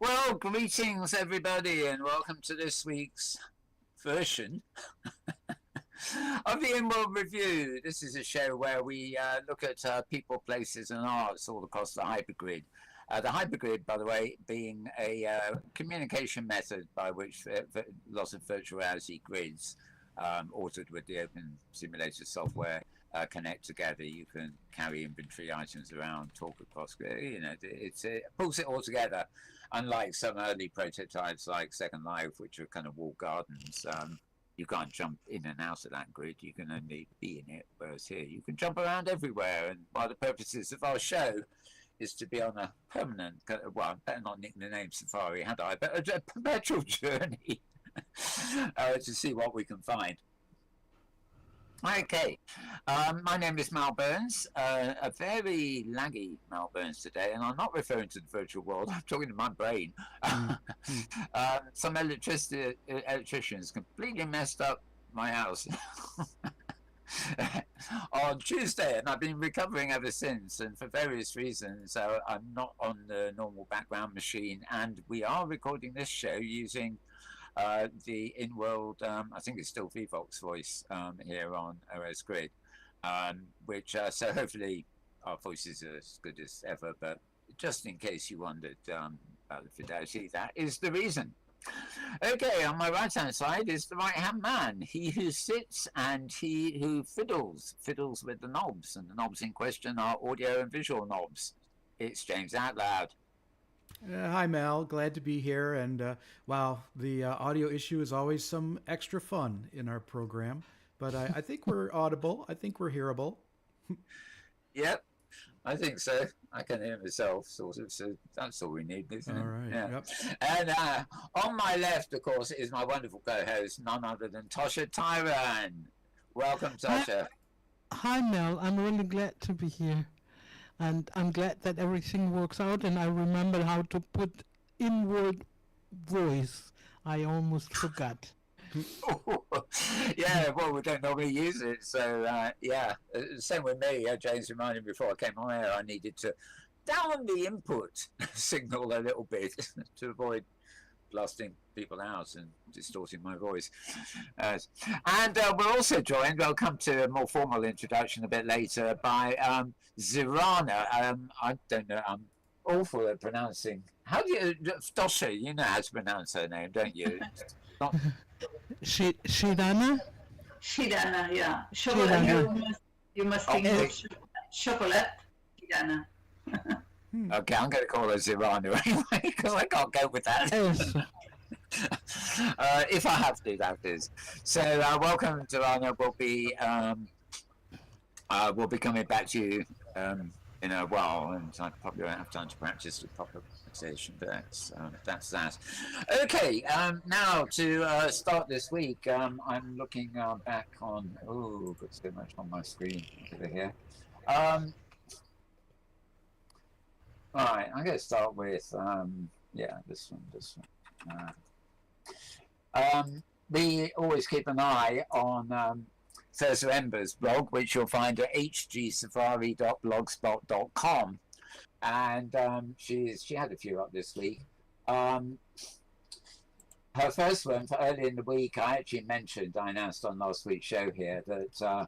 Well, greetings everybody, and welcome to this week's version of the Inworld Review. This is a show where we look at people, places, and arts all across the Hypergrid. The Hypergrid, by the way, being a communication method by which lots of virtual reality grids, altered with the open simulator software, connect together. You can carry inventory items around, talk across. It pulls it all together. Unlike some early prototypes like Second Life, which are kind of walled gardens, you can't jump in and out of that grid. You can only be in it. Whereas here, you can jump around everywhere. And one of the purposes of our show is to be on a permanent, well, I better not nick the name Safari, had I, but a perpetual journey to see what we can find. Okay, my name is Mal Burns, a very laggy Mal Burns today, and I'm not referring to the virtual world, I'm talking to my brain. Some electricians completely messed up my house on Tuesday, and I've been recovering ever since, and for various reasons. I'm not on the normal background machine, and we are recording this show using the Inworld, I think it's still Vivox voice here on OS Grid, which so hopefully our voices are as good as ever, but just in case you wondered about the fidelity, that is the reason. Okay, on my right hand side is the right hand man, he who sits and he who fiddles with the knobs, and the knobs in question are audio and visual knobs. It's James Atlloud. Hi, Mel. Glad to be here. And wow, the audio issue is always some extra fun in our program. But I think we're audible. I think we're hearable. Yep, I think so. I can hear myself, sort of. So that's all we need, isn't it? All right. Yeah. Yep. And on my left, of course, is my wonderful co-host, none other than Tosha Tyran. Welcome, Tosha. Hi, Mel. I'm really glad to be here. And I'm glad that everything works out, and I remember how to put Inworld voice. I almost forgot. Yeah, well, we don't normally use it, so yeah. Same with me. James reminded me before I came on air, I needed to down the input signal a little bit to avoid blasting people out and distorting my voice. And we're also joined, we'll come to a more formal introduction a bit later, by Zirana. I don't know, I'm awful at pronouncing. How do you, Tosha, you know how to pronounce her name, don't you? Not... Shirana? Shirana, yeah. Chocolate. You must think of chocolate. Shirana. Okay, I'm going to call her Zirana anyway, because I can't go with that. Yes. If I have to, that is. So, welcome, Zirana. We'll be coming back to you in a while, and I probably won't have time to practice the proper pronunciation, but that's that. Okay, now to start this week, I'm looking back on. Oh, got so much on my screen over here. All right, I'm going to start with, yeah, this one. We always keep an eye on Thursday Ember's blog, which you'll find at hgsafari.blogspot.com. And she had a few up this week. Her first one, for early in the week, I announced on last week's show here that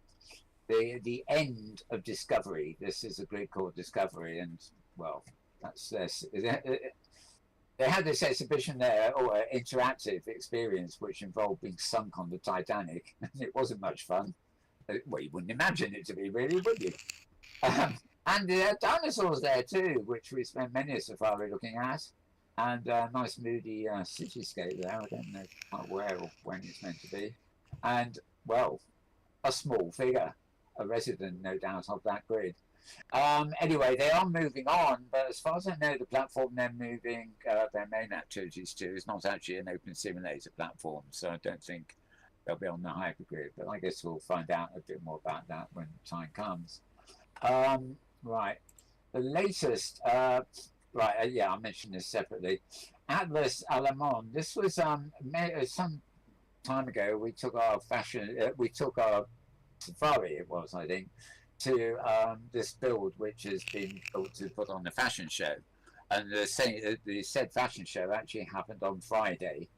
the end of Discovery, this is a grid called Discovery, and well, that's this. They had this exhibition there, or interactive experience, which involved being sunk on the Titanic. It wasn't much fun. Well, you wouldn't imagine it to be, really, would you? And there are dinosaurs there too, which we spent many a safari looking at. And a nice moody cityscape there. I don't know quite where or when it's meant to be. And, well, a small figure, a resident, no doubt, of that grid. Anyway, they are moving on, but as far as I know, the platform they're moving their main activities to is not actually an open simulator platform, so I don't think they'll be on the Hypergrid, but I guess we'll find out a bit more about that when time comes. Right, the latest, yeah, I'll mention this separately. Atlas Alamon, this was some time ago, we took our safari, it was, I think, to this build which has been built to put on the fashion show. and the said fashion show actually happened on Friday,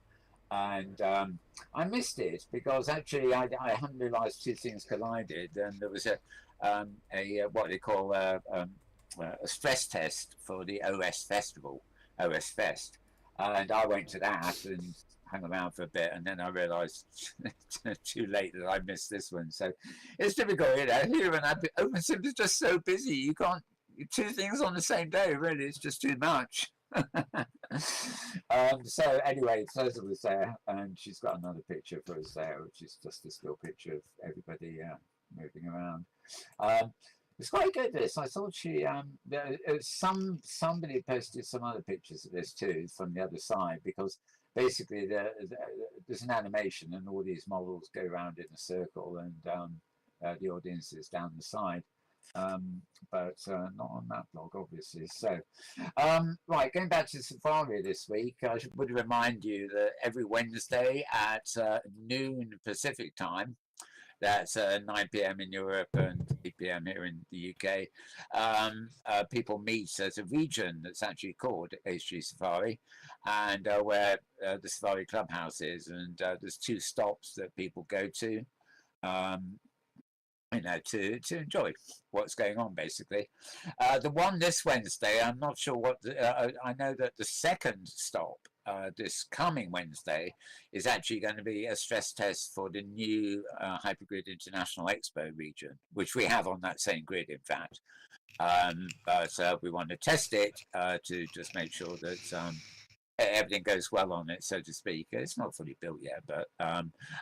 and I missed it because actually I hadn't realised two things collided, and there was a what they call a stress test for the OS Fest, and I went to that and hung around for a bit, and then I realised too late that I missed this one. So it's difficult, you know. Here and OpenSim is just so busy. You can't two things on the same day. Really, it's just too much. So anyway, Tosha was there, and she's got another picture for us there, which is just a still picture of everybody moving around. It's quite good. This I thought she somebody posted some other pictures of this too from the other side, because basically there's an animation and all these models go around in a circle, and the audience is down the side. But not on that blog, obviously. So, right, going back to Safari this week, I would remind you that every Wednesday at noon Pacific time, that's 9 p.m. in Europe and 8 p.m. here in the UK, people meet at a region that's actually called HG Safari, and where the Safari Clubhouse is, and there's 2 stops that people go to. You know, to enjoy what's going on, basically. The one this Wednesday, I'm not sure what, I know that the second stop this coming Wednesday is actually going to be a stress test for the new Hypergrid International Expo region, which we have on that same grid, in fact. But we want to test it to just make sure that everything goes well on it, so to speak. It's not fully built yet, but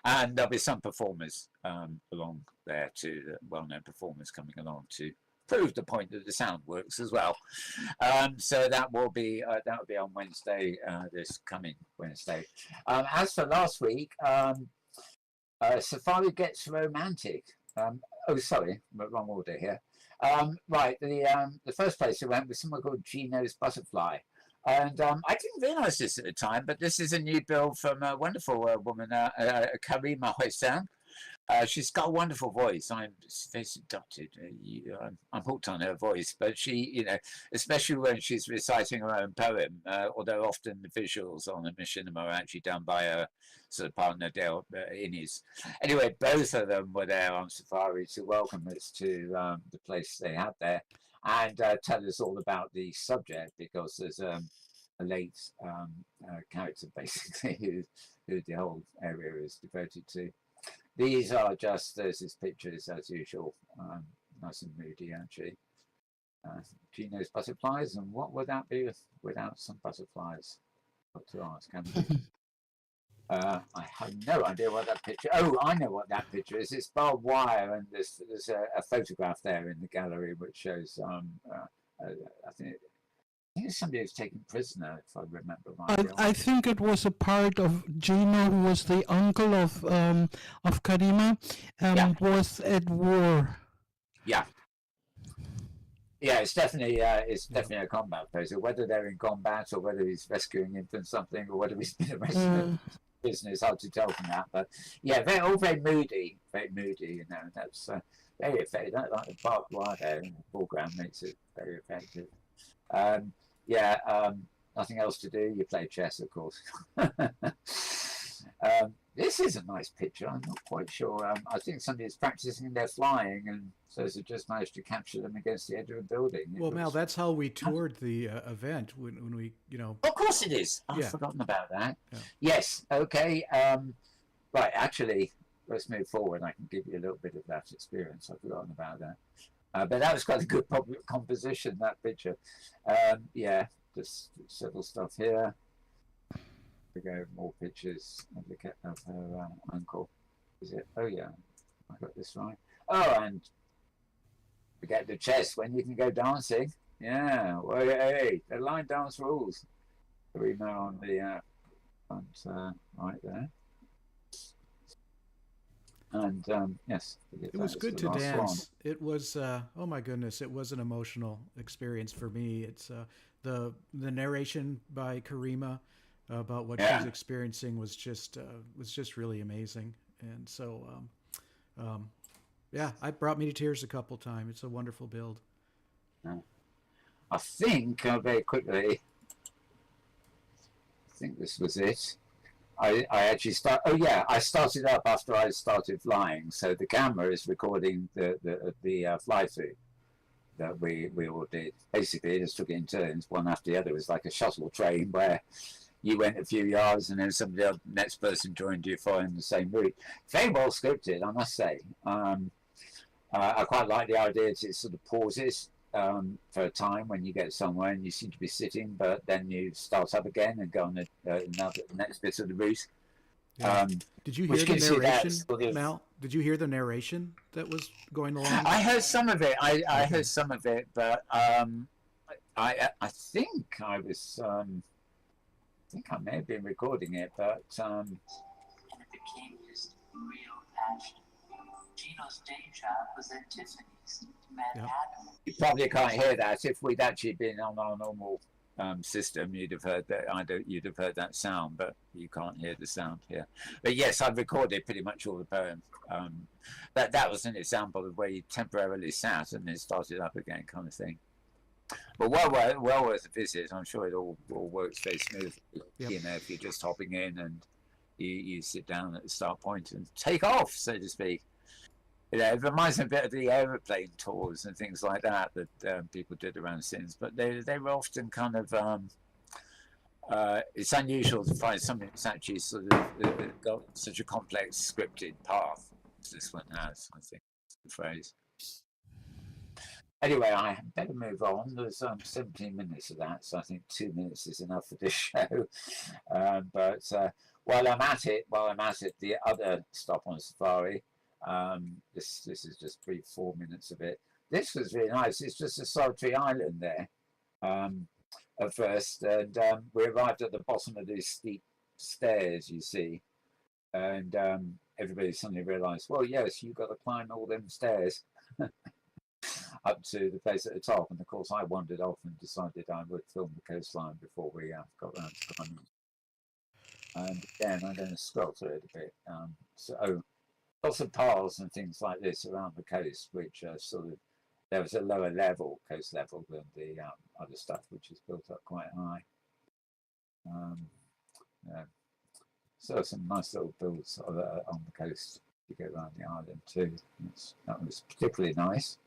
and there'll be some performers along there too, well-known performers coming along to prove the point that the sound works as well. So that will be on Wednesday, this coming Wednesday. As for last week, Safari Gets Romantic. Oh, sorry, wrong order here. Right, the first place we went was someone called Gino's Butterfly. And I didn't realise this at the time, but this is a new build from a wonderful woman, Karima Hoisan. She's got a wonderful voice. I'm very seduced. I'm hooked on her voice, but she, you know, especially when she's reciting her own poem, although often the visuals on the machinima are actually done by her sort of partner, Dale Innes. Anyway, both of them were there on Safari to welcome us to the place they had there, and tell us all about the subject, because there's a late character basically who the whole area is devoted to. These are just, there's his pictures as usual, nice and moody actually. Gino's butterflies, and what would that be without some butterflies? Got to ask, haven't we? I have no idea what that picture. Oh, I know what that picture is. It's barbed wire, and there's a photograph there in the gallery which shows. I think it's somebody who's taken prisoner, if I remember right. I think it was a part of Gino, who was the uncle of Karima, Yeah. was at war. Yeah. Yeah, it's definitely a combat poser. Whether they're in combat or whether he's rescuing him from something or whether he's been arrested. Business, hard to tell from that, but yeah, very moody, you know. That's very effective. That, like the barbed wire there in the foreground makes it very effective. Nothing else to do. You play chess, of course. This is a nice picture. I'm not quite sure. I think somebody's practicing their flying, and so they just managed to capture them against the edge of a building. Well, Mal, that's how we toured the event when we, you know. Of course it is. I've forgotten about that. Yeah. Yes. Okay. Right. Actually, let's move forward. I can give you a little bit of that experience. I've forgotten about that. But that was quite a good composition, that picture. Yeah. Just several stuff here. We go, more pictures of her uncle. Is it? Oh yeah, I got this right. Oh, and forget the chess when you can go dancing. Yeah, well, hey, the line dance rules. We know on the front right there. And yes, it was good to dance. One. It was oh my goodness, it was an emotional experience for me. It's the narration by Karima about what she's experiencing was just really amazing. And so yeah, it brought me to tears a couple times. It's a wonderful build. I think very quickly, think this was it. I actually I started up after I started flying, so the camera is recording the fly through that we all did. Basically, just took it in turns, one after the other. It was like a shuttle train where you went a few yards and then somebody else, next person joined you following the same route. Very well scripted, I must say. I quite like the idea that it sort of pauses for a time when you get somewhere and you seem to be sitting, but then you start up again and go on another next bit of the route. Yeah. Did you hear the narration, Mal? Did you hear the narration that was going along? I heard some of it. I heard some of it, but I think I was. I think I may have been recording it, but. And it became his real passion. Gino's day job was at Tiffany's, Manhattan. Yep. You probably can't hear that. If we'd actually been on our normal system, you'd have heard that. You'd have heard that sound, but you can't hear the sound here. But yes, I've recorded pretty much all the poems. That was an example of where you temporarily sat and then started up again, kind of thing. But well worth a visit. I'm sure it all works very smoothly. Yep. You know, if you're just hopping in and you sit down at the start point and take off, so to speak. You know, it reminds me a bit of the aeroplane tours and things like that people did around since, but they were often kind of it's unusual to find something that's actually sort of got such a complex scripted path as this one has. I think is the phrase. Anyway, I better move on. There's 17 minutes of that, so I think 2 minutes is enough for this show. But while I'm at it, the other stop on Safari. This is just 3-4 minutes of it. This was really nice. It's just a solitary island there at first, and we arrived at the bottom of these steep stairs, you see, and everybody suddenly realised, well, yes, you've got to climb all them stairs up to the place at the top. And of course, I wandered off and decided I would film the coastline before we got round to climbing. And again, I'm going to scroll through it a bit. So. Lots of paths and things like this around the coast, which are sort of, there was a lower level, coast level, than the other stuff, which is built up quite high. Yeah. So some nice little builds on the coast to go around the island too. That was particularly nice,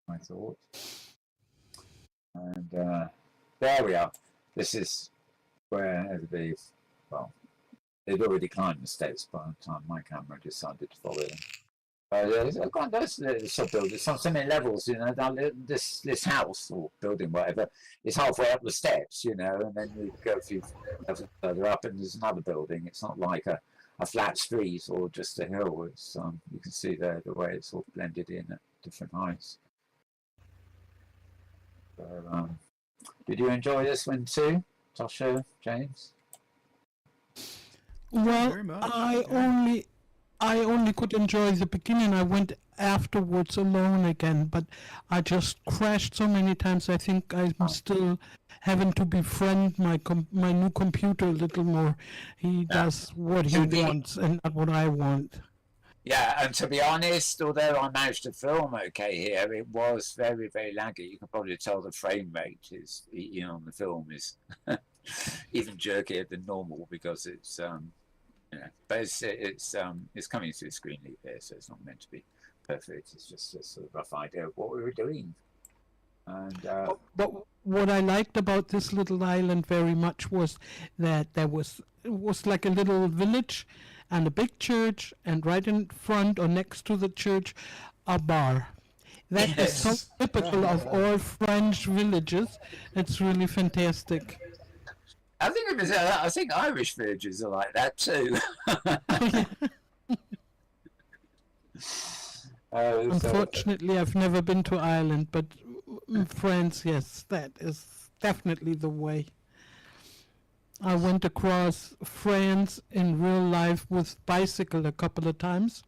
I thought. And there we are. This is where everybody, well, they'd already climbed the steps by the time my camera decided to follow them. There's quite nice sub-buildings, so many levels, you know. This house or building, whatever, is halfway up the steps, you know, and then you go a few levels further up, and there's another building. It's not like a flat street or just a hill. It's you can see there the way it's all blended in at different heights. So, did you enjoy this one too, Tosha, James? Well, I only could enjoy the beginning. I went afterwards alone again, but I just crashed so many times. I think I'm still having to befriend my new computer a little more. He does what he wants and not what I want. Yeah, and to be honest, although I managed to film okay here, it was very, very laggy. You can probably tell the frame rate is, you know, on the film is even jerkier than normal because it's yeah, but it's coming through screen leap here, so it's not meant to be perfect. It's just a sort of rough idea of what we were doing. And but what I liked about this little island very much was that it was like a little village and a big church, and right in front or next to the church, a bar. That is so typical of all French villages. It's really fantastic. I think Irish villages are like that too. Unfortunately, I've never been to Ireland, but France, yes, that is definitely the way. I went across France in real life with bicycle a couple of times,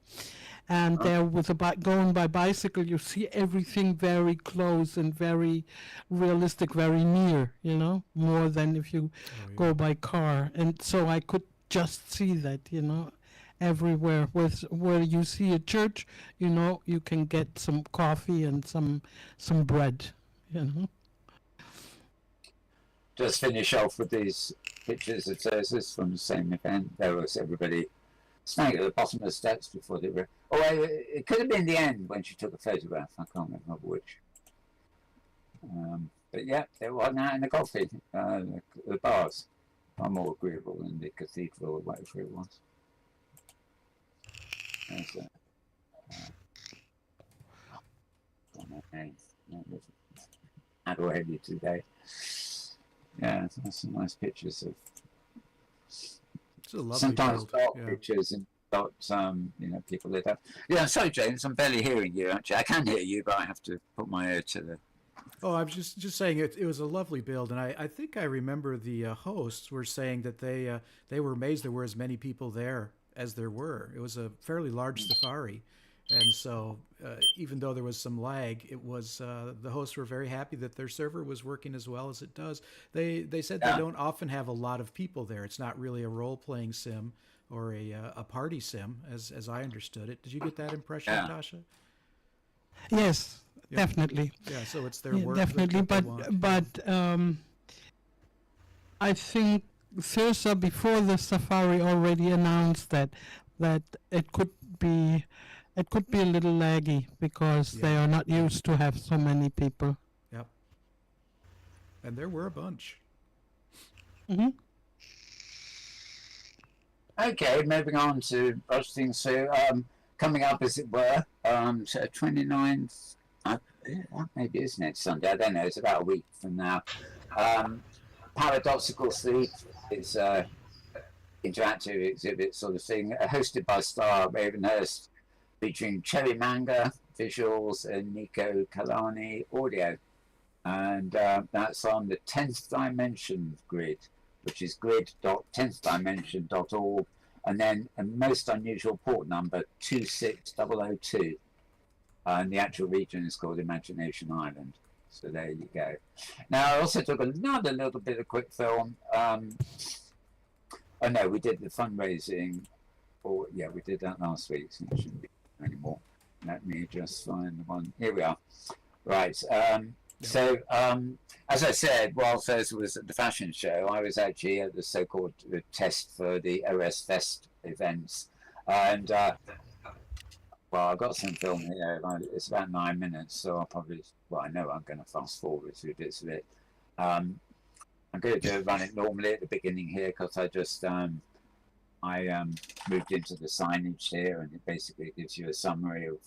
and there with going by bicycle, you see everything very close and very realistic, very near, you know, more than if you go by car. And so I could just see that, you know, everywhere. Where you see a church, you know, you can get some coffee and some bread, you know. just finish off with these pictures of Thursdays from the same event. There was everybody standing at the bottom of the steps before they were. Oh, it could have been the end when she took a photograph. I can't remember which. But yeah, they were now in the coffee, the bars. Far more agreeable than the cathedral or whatever it was. Adore heavy today. Yeah, there's some nice pictures of. It's a lovely Sometimes dark yeah. pictures and got people lit up. Yeah, I'm sorry, James. I'm barely hearing you. Actually, I can hear you, but I have to put my ear to the. Oh, I was just saying it was a lovely build, and I think I remember the hosts were saying that they were amazed there were as many people there as there were. It was a fairly large safari, and so even though there was some lag, it was the hosts were very happy that their server was working as well as it does. They said they don't often have a lot of people there. It's not really a role-playing sim or a party sim, as I understood it. Did you get that impression, Tasha? Yes. Yeah. Definitely. Yeah, so it's their work. Definitely, but I think Thirsa before the safari already announced that it could be a little laggy because they are not used to have so many people. Yep. And there were a bunch. Mm-hmm. Okay, moving on to other things. So coming up, as it were, so 29th. Maybe it's next Sunday. I don't know. It's about a week from now. Paradoxical Sleep is interactive exhibit sort of thing, hosted by Star Ravenhurst, featuring Cherry Manga visuals and Nico Kalani audio, and that's on the 10th Dimension grid, which is grid.10thdimension.org, and then a most unusual port number 26002. And the actual region is called Imagination Island. So there you go. Now, I also took another little bit of quick film. Oh, no, we did the fundraising. Yeah, we did that last week, so it shouldn't be anymore. Let me just find the one. Here we are. Right. So, as I said, while Thursday was at the fashion show, I was actually at the so-called test for the OS Fest events. And... well, I've got some film here. It's about 9 minutes, so I'll probably. Well, I know I'm going to fast forward through bits of it. I'm going to run it normally at the beginning here because I just moved into the signage here, and it basically gives you a summary of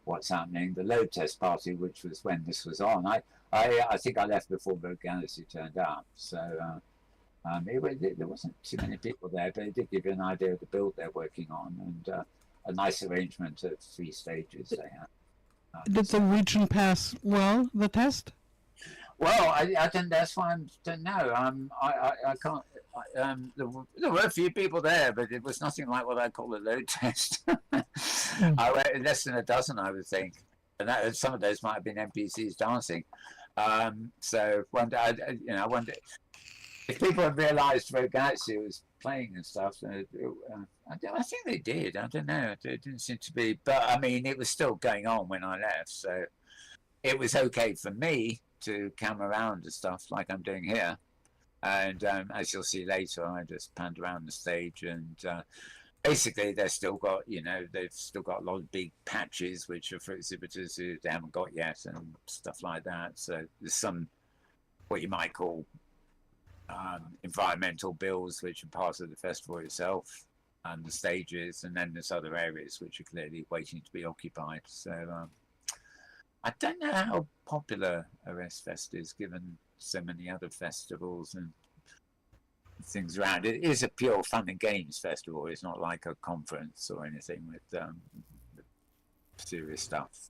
what's happening. The load test party, which was when this was on, I think I left before Rogue Galaxy turned up, so there wasn't too many people there, but it did give you an idea of the build they're working on, and a nice arrangement of 3 stages they have. Did the region pass well the test? Well, I don't. That's why I don't know. I can't. There were a few people there, but it was nothing like what I call a load test. I went less than a dozen, I would think, and some of those might have been NPCs dancing. So one day, I wonder if people have realised Rogue Galaxy was playing and stuff. I think they did. I don't know. It didn't seem to be, but I mean, it was still going on when I left, so it was okay for me to come around and stuff like I'm doing here. And as you'll see later, I just panned around the stage, and basically they've still got a lot of big patches which are for exhibitors who they haven't got yet and stuff like that. So there's some what you might call environmental bills which are part of the festival itself and the stages, and then there's other areas which are clearly waiting to be occupied. So I don't know how popular OS Fest is given so many other festivals and things around. It is a pure fun and games festival. It's not like a conference or anything with serious stuff.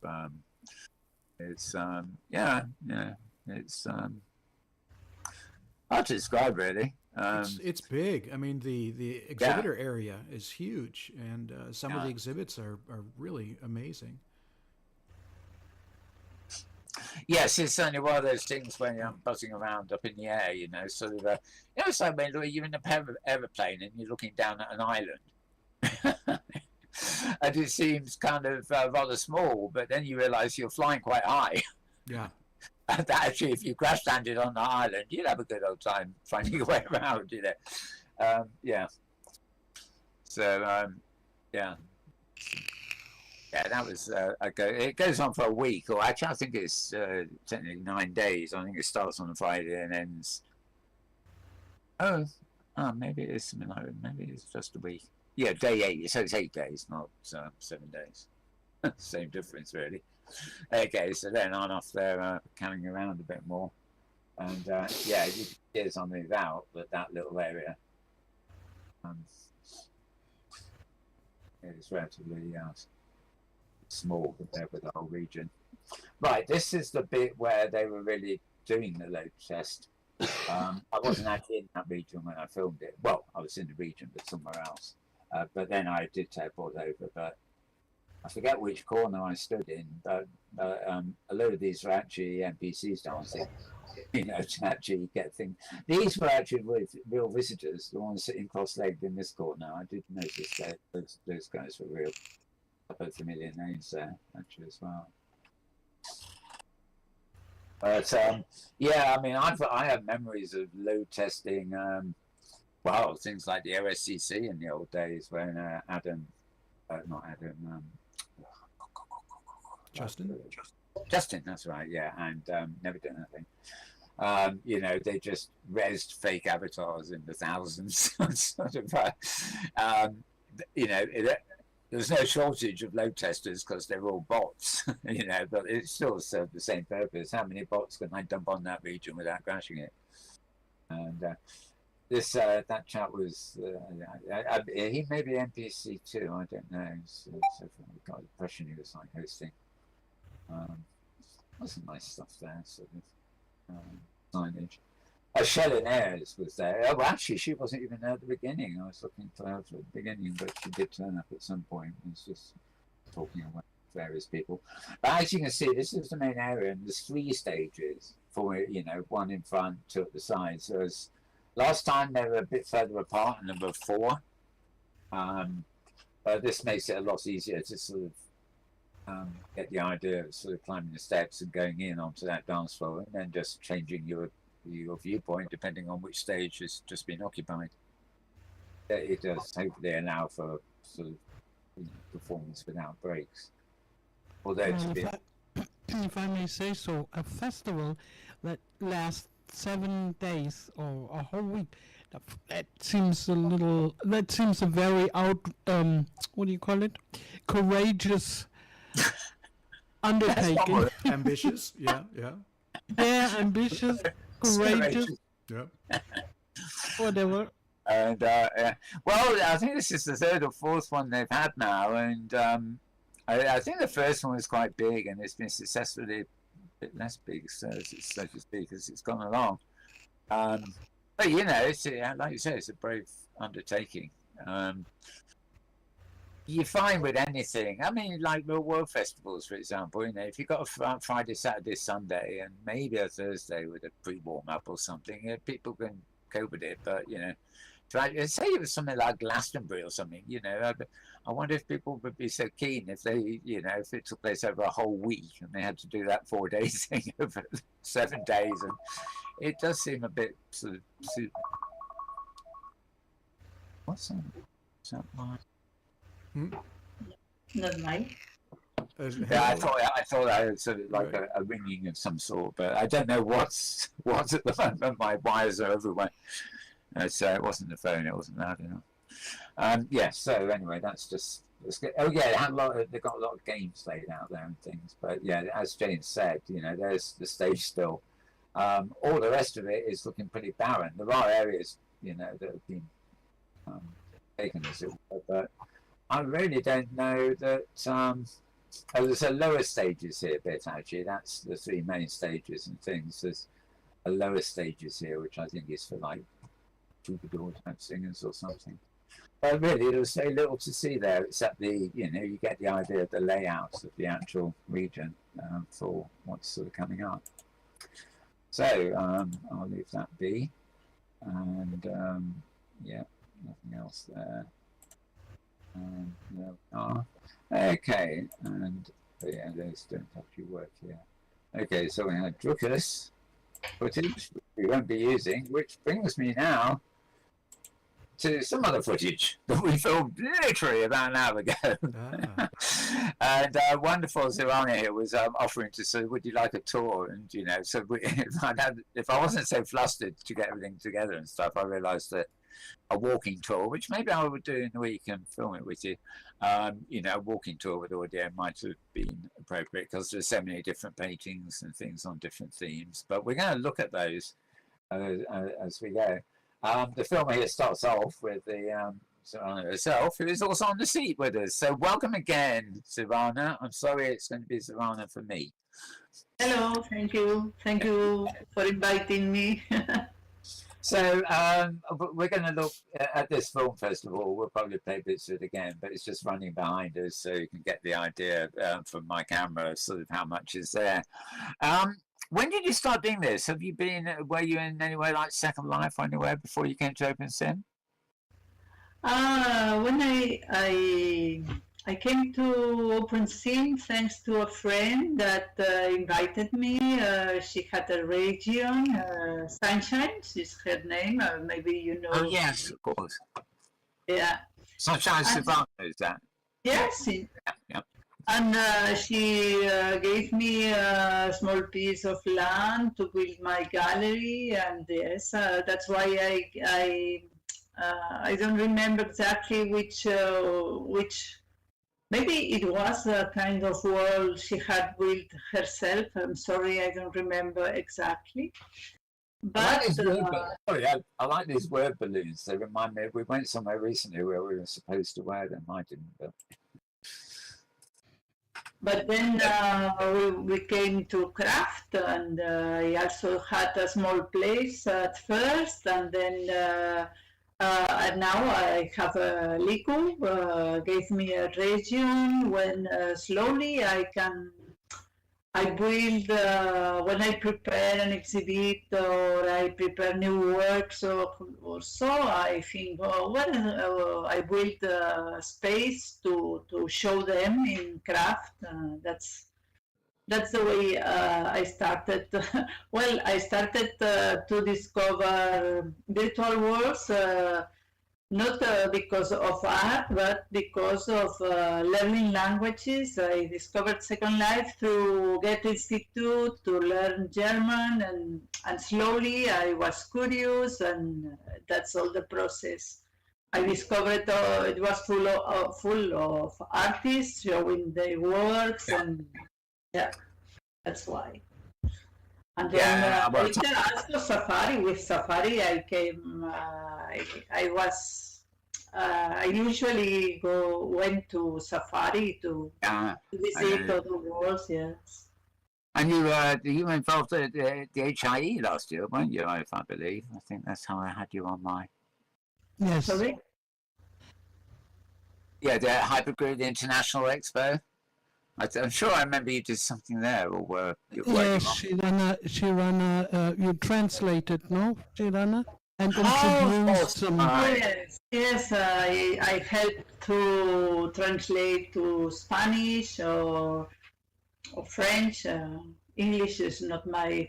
It's it's hard to describe, really. It's big. I mean, the exhibitor area is huge, and some of the exhibits are really amazing. Yes, it's certainly one of those things when you're buzzing around up in the air, sort of, it's like when you're in an aeroplane and you're looking down at an island. And it seems kind of rather small, but then you realise you're flying quite high. Yeah. And actually, if you crash landed on the island, you'd have a good old time finding your way around, you know. Yeah. So, yeah. Yeah, that was it goes on for a week, or actually, I think it's technically 9 days. I think it starts on a Friday and ends. Oh, maybe it is something like that. Maybe it's just a week. Yeah, day 8. So it's 8 days, not 7 days. Same difference, really. Okay, so then I'm off there carrying around a bit more, and yeah, you can see I move out, but that little area is relatively small compared with the whole region. Right, this is the bit where they were really doing the load test. I wasn't actually in that region when I filmed it. Well, I was in the region, but somewhere else. But then I did teleport over, but I forget which corner I stood in. But a lot of these are actually NPCs dancing, you know, to actually get things. These were actually real visitors, the ones sitting cross-legged in this corner. I did notice that those guys were real. Both familiar names there, actually, as well. But yeah, I mean, I have memories of load testing. Well, things like the OSCC in the old days when Justin, that's right, yeah, and never done anything. You know, they just rezzed fake avatars in the thousands, sort of. You know, there's no shortage of load testers because they're all bots, you know, but it still served the same purpose. How many bots can I dump on that region without crashing it? And that chap was, he may be NPC too, I don't know. So I got the impression he was like hosting. Some nice stuff there, sort of signage. Shelley Ayres was there. Oh, well, actually, she wasn't even there at the beginning. I was looking for her at the beginning, but she did turn up at some point. It was just talking with various people. But as you can see, this is the main area, and there's 3 stages for it. You know, 1 in front, 2 at the sides. So last time they were a bit further apart, and there were 4. But this makes it a lot easier to sort of get the idea of sort of climbing the steps and going in onto that dance floor, and then just changing your viewpoint depending on which stage has just been occupied. It does hopefully allow for sort of, you know, performance without breaks. Although if I may say so, a festival that lasts 7 days or a whole week, that seems a very what do you call it? Courageous undertaking. Ambitious, yeah. Yeah, ambitious. Courageous. Yeah. Whatever. And well, I think this is the 3rd or 4th one they've had now, and I think the first one was quite big, and it's been successfully a bit less big, so to speak, as it's gone along. But you know, it's like you say, it's a brave undertaking. You find with anything, I mean, like the world festivals, for example, you know, if you've got a Friday, Saturday, Sunday, and maybe a Thursday with a pre-warm-up or something, people can cope with it. But, you know, say it was something like Glastonbury or something, you know, I wonder if people would be so keen if they, you know, if it took place over a whole week and they had to do that 4 days thing over 7 days. And it does seem a bit sort of... What's that? Is that mine? Not mine. Yeah, I thought I had sort of like a ringing of some sort, but I don't know what's at the moment. My wires are everywhere. So it wasn't the phone; it wasn't loud enough. Yeah. So anyway, that's good. Oh yeah, they've got a lot of games laid out there and things. But yeah, as Jane said, you know, there's the stage still. All the rest of it is looking pretty barren. There are areas, you know, that have been taken as it were, but I really don't know that. There's a lower stages here bit actually. That's the 3 main stages and things. There's a lower stages here, which I think is for like troubadour type singers or something. But really, there's very little to see there except you know, you get the idea of the layout of the actual region for what's sort of coming up. So I'll leave that be, and yeah, nothing else there. Okay, and yeah, those don't actually work here. Okay, so we had Druckus footage we won't be using, which brings me now to some other footage that we filmed literally about an hour ago. And wonderful Zirana here was offering to say, would you like a tour? And, you know, so if I wasn't so flustered to get everything together and stuff, I realised that a walking tour, which maybe I would do in the week and film it with you, you know, a walking tour with audio might have been appropriate because there's so many different paintings and things on different themes. But we're going to look at those as we go. The film here starts off with the Zirana herself, who is also on the seat with us. So welcome again, Zirana. I'm sorry it's going to be Zirana for me. Hello, thank you. Thank you for inviting me. So we're going to look at this film first of all. We'll probably play bits of it again, but it's just running behind us so you can get the idea from my camera sort of how much is there. When did you start doing this? Were you in anywhere like Second Life or anywhere before you came to OpenSim? When I came to OpenSim thanks to a friend that invited me. She had a region, Sunshine is her name. Maybe you know. Oh yes, of course. Yeah. Sunshine Savannah, is that? Yes. Yeah. And she gave me a small piece of land to build my gallery, and yes, that's why I don't remember exactly which. Maybe it was a kind of world she had built herself. I'm sorry, I don't remember exactly. But I like these word balloons. They remind me. We went somewhere recently where we were supposed to wear them. I didn't. But then we came to craft, and I also had a small place at first, and then and now I have a Liku, gave me a region when slowly I build, when I prepare an exhibit or I prepare new works or so, I think, I build a space to show them in craft. That's the way I started. Well, I started to discover virtual worlds, not because of art, but because of learning languages. I discovered Second Life through Goethe Institute to learn German, and slowly I was curious, and that's all the process. I discovered it was full of artists showing their works, and yeah, that's why. And then later also Safari. With Safari, I came. I usually went to Safari to visit other worlds. Yes. And you were involved at the HIE last year, weren't you? If I believe, I think that's how I had you on my. Yes. Sorry? Yeah, the Hypergrid International Expo. I'm sure I remember you did something there, or were you? Yes, Shirana, you translated, no, Shirana? And introduced some. Yes, I helped to translate to Spanish or French. English is not my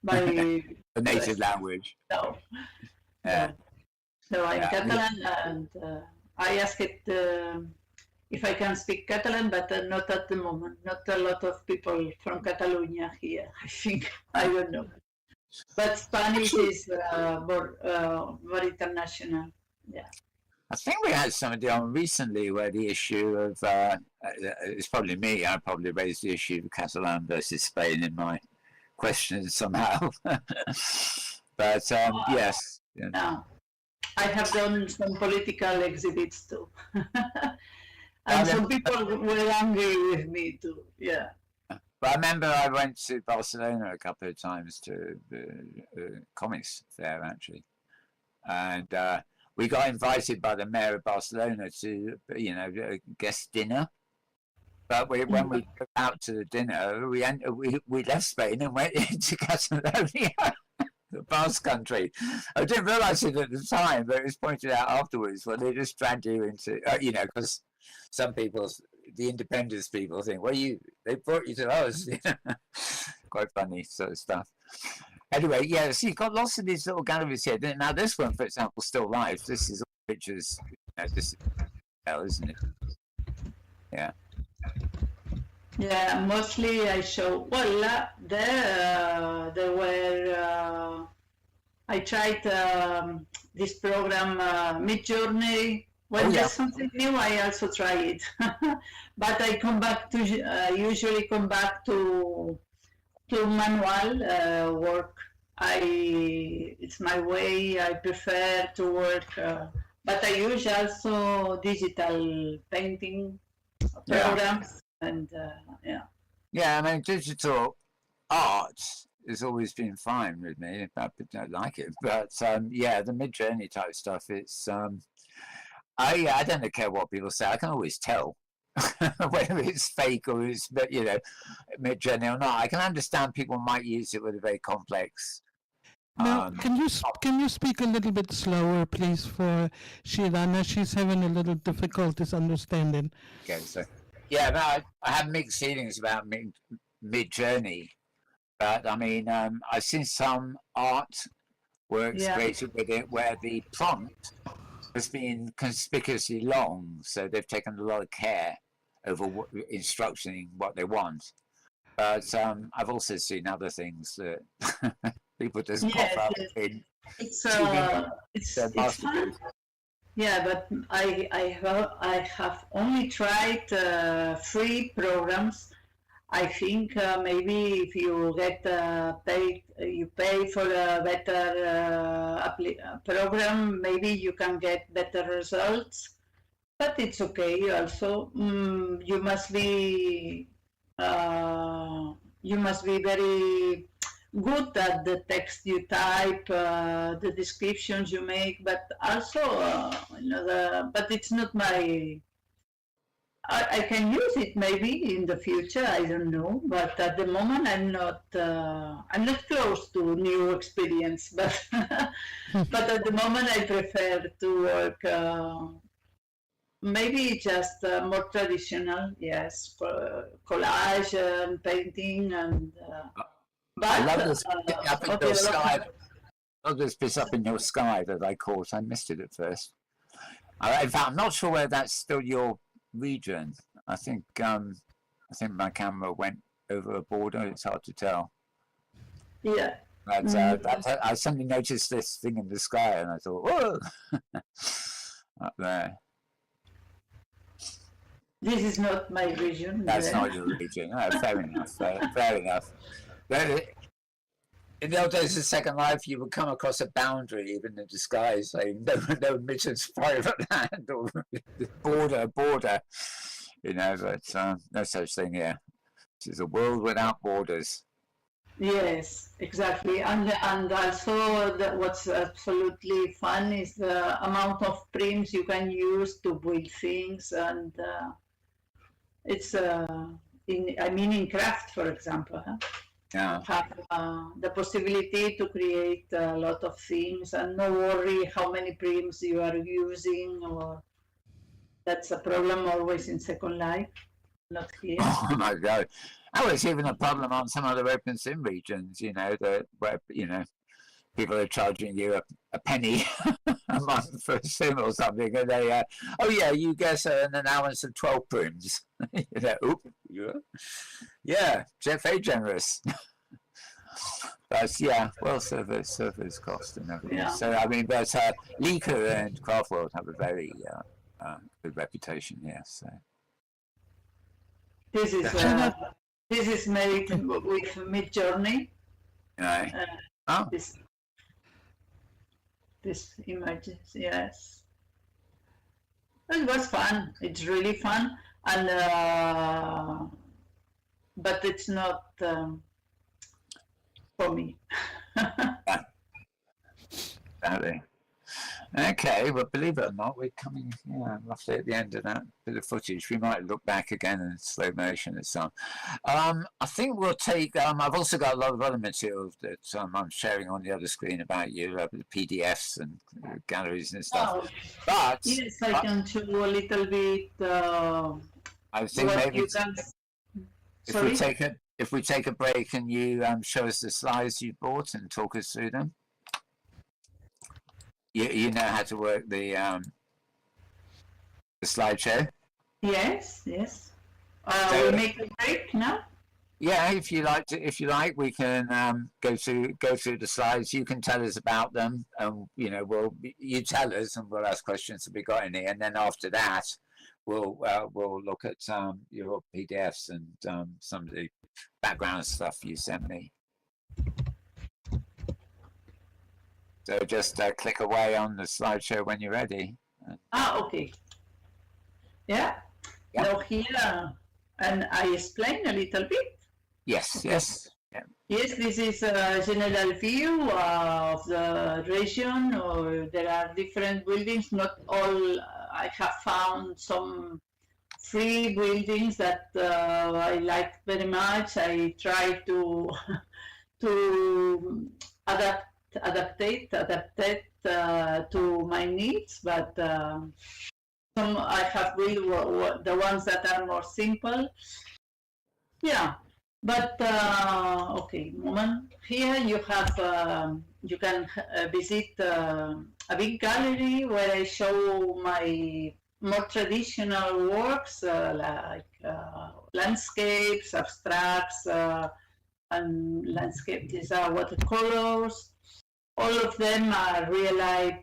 my native language. No. Yeah. So I'm Catalan, and I asked it if I can speak Catalan, but not at the moment. Not a lot of people from Catalonia here, I think. I don't know. But Spanish is more international. Yeah. I think we had somebody on recently where the issue of, it's probably me, I probably raised the issue of Catalan versus Spain in my questions somehow. But yes. Yeah. No. I have done some political exhibits too. And some people were angry with me too, yeah. But I remember I went to Barcelona a couple of times to the comics fair, actually. And we got invited by the mayor of Barcelona to, a guest dinner. But when we got out to the dinner, we left Spain and went into Catalonia, the Basque country. I didn't realise it at the time, but it was pointed out afterwards when they just dragged you into, because some people the independence people think, well, they brought you to us. Quite funny sort of stuff. Anyway, yeah, so you've got lots of these little galleries here. Now, this one, for example, still live. This is all pictures. This is isn't it? Yeah. Yeah, mostly I show. Well, there were. I tried this program, Midjourney. When there's something new, I also try it. But I come back to usually come back to manual work. It's my way. I prefer to work, but I use also digital painting programs and yeah. Yeah, I mean, digital art has always been fine with me. I don't like it, but yeah, the Midjourney type stuff. It's I don't care what people say. I can always tell whether it's fake or it's Midjourney or not. I can understand people might use it with a very complex. Now, can you speak a little bit slower, please, for Shirana? She's having a little difficulties understanding. Okay, so yeah, no, I have mixed feelings about Midjourney, but I mean, I've seen some art works created with it where the prompt has been conspicuously long, so they've taken a lot of care over instructing what they want. But I've also seen other things that people just pop up in. It's fun. Yeah, but I have only tried free programs. I think maybe if you get you pay for a better program, maybe you can get better results. But it's okay. Also, you must be very good at the text you type, the descriptions you make. But also, but it's not my. I can use it maybe in the future. I don't know, but at the moment I'm not close to new experience. But but at the moment I prefer to work. Maybe just more traditional, yes, collage and painting and. But I love this up in your sky. I love this bit up in your sky that I caught. I missed it at first. In fact, I'm not sure whether that's still your region. I think my camera went over a border. It's hard to tell. Yeah. But I suddenly noticed this thing in the sky, and I thought, whoa, up there. This is not my region. That's not your region. No, fair enough. Fair enough. In the old days of Second Life, you would come across a boundary, even in disguise, saying no admittance, private land, or border, but no such thing here. This is a world without borders. Yes, exactly. And also what's absolutely fun is the amount of prims you can use to build things, and it's in craft, for example. Yeah. Have the possibility to create a lot of things and no worry how many prims you are using, or that's a problem always in Second Life, not here. Oh my God. Oh, it's even a problem on some other open sim regions, where people are charging you a penny a month for a sim or something, and they, you get an allowance of 12 prims. Very generous. But well, servers cost and everything. Yeah. So I mean, but Leaker and Craftworld have a very good reputation here. So this is made with Midjourney. Right. This images, yes. It was fun. It's really fun, and but it's not for me. Exactly. Okay, well, believe it or not, we're coming roughly at the end of that bit of footage. We might look back again in slow motion and so on. I think we'll take, I've also got a lot of other material that I'm sharing on the other screen about you, the PDFs and galleries and stuff. Oh, but yes, I can show a little bit. I think what maybe you can. if we take a break and you show us the slides you bought and talk us through them. You know how to work the slideshow? Yes, yes. So, we make a break now. Yeah, if you like, we can go through the slides. You can tell us about them, and you tell us, and we'll ask questions if we got any. And then after that, we'll look at your PDFs and some of the background stuff you sent me. So just click away on the slideshow when you're ready. Okay. Yeah. Now here, and I explain a little bit. Yes, yes. Yeah. Yes, this is a general view of the region. There are different buildings. Not all. I have found some free buildings that I like very much. I try to adapt to my needs, but some I have built the ones that are more simple. Yeah, but okay, moment. Here you have you can visit a big gallery where I show my more traditional works like landscapes, abstracts, and landscape. These are watercolors. All of them are real life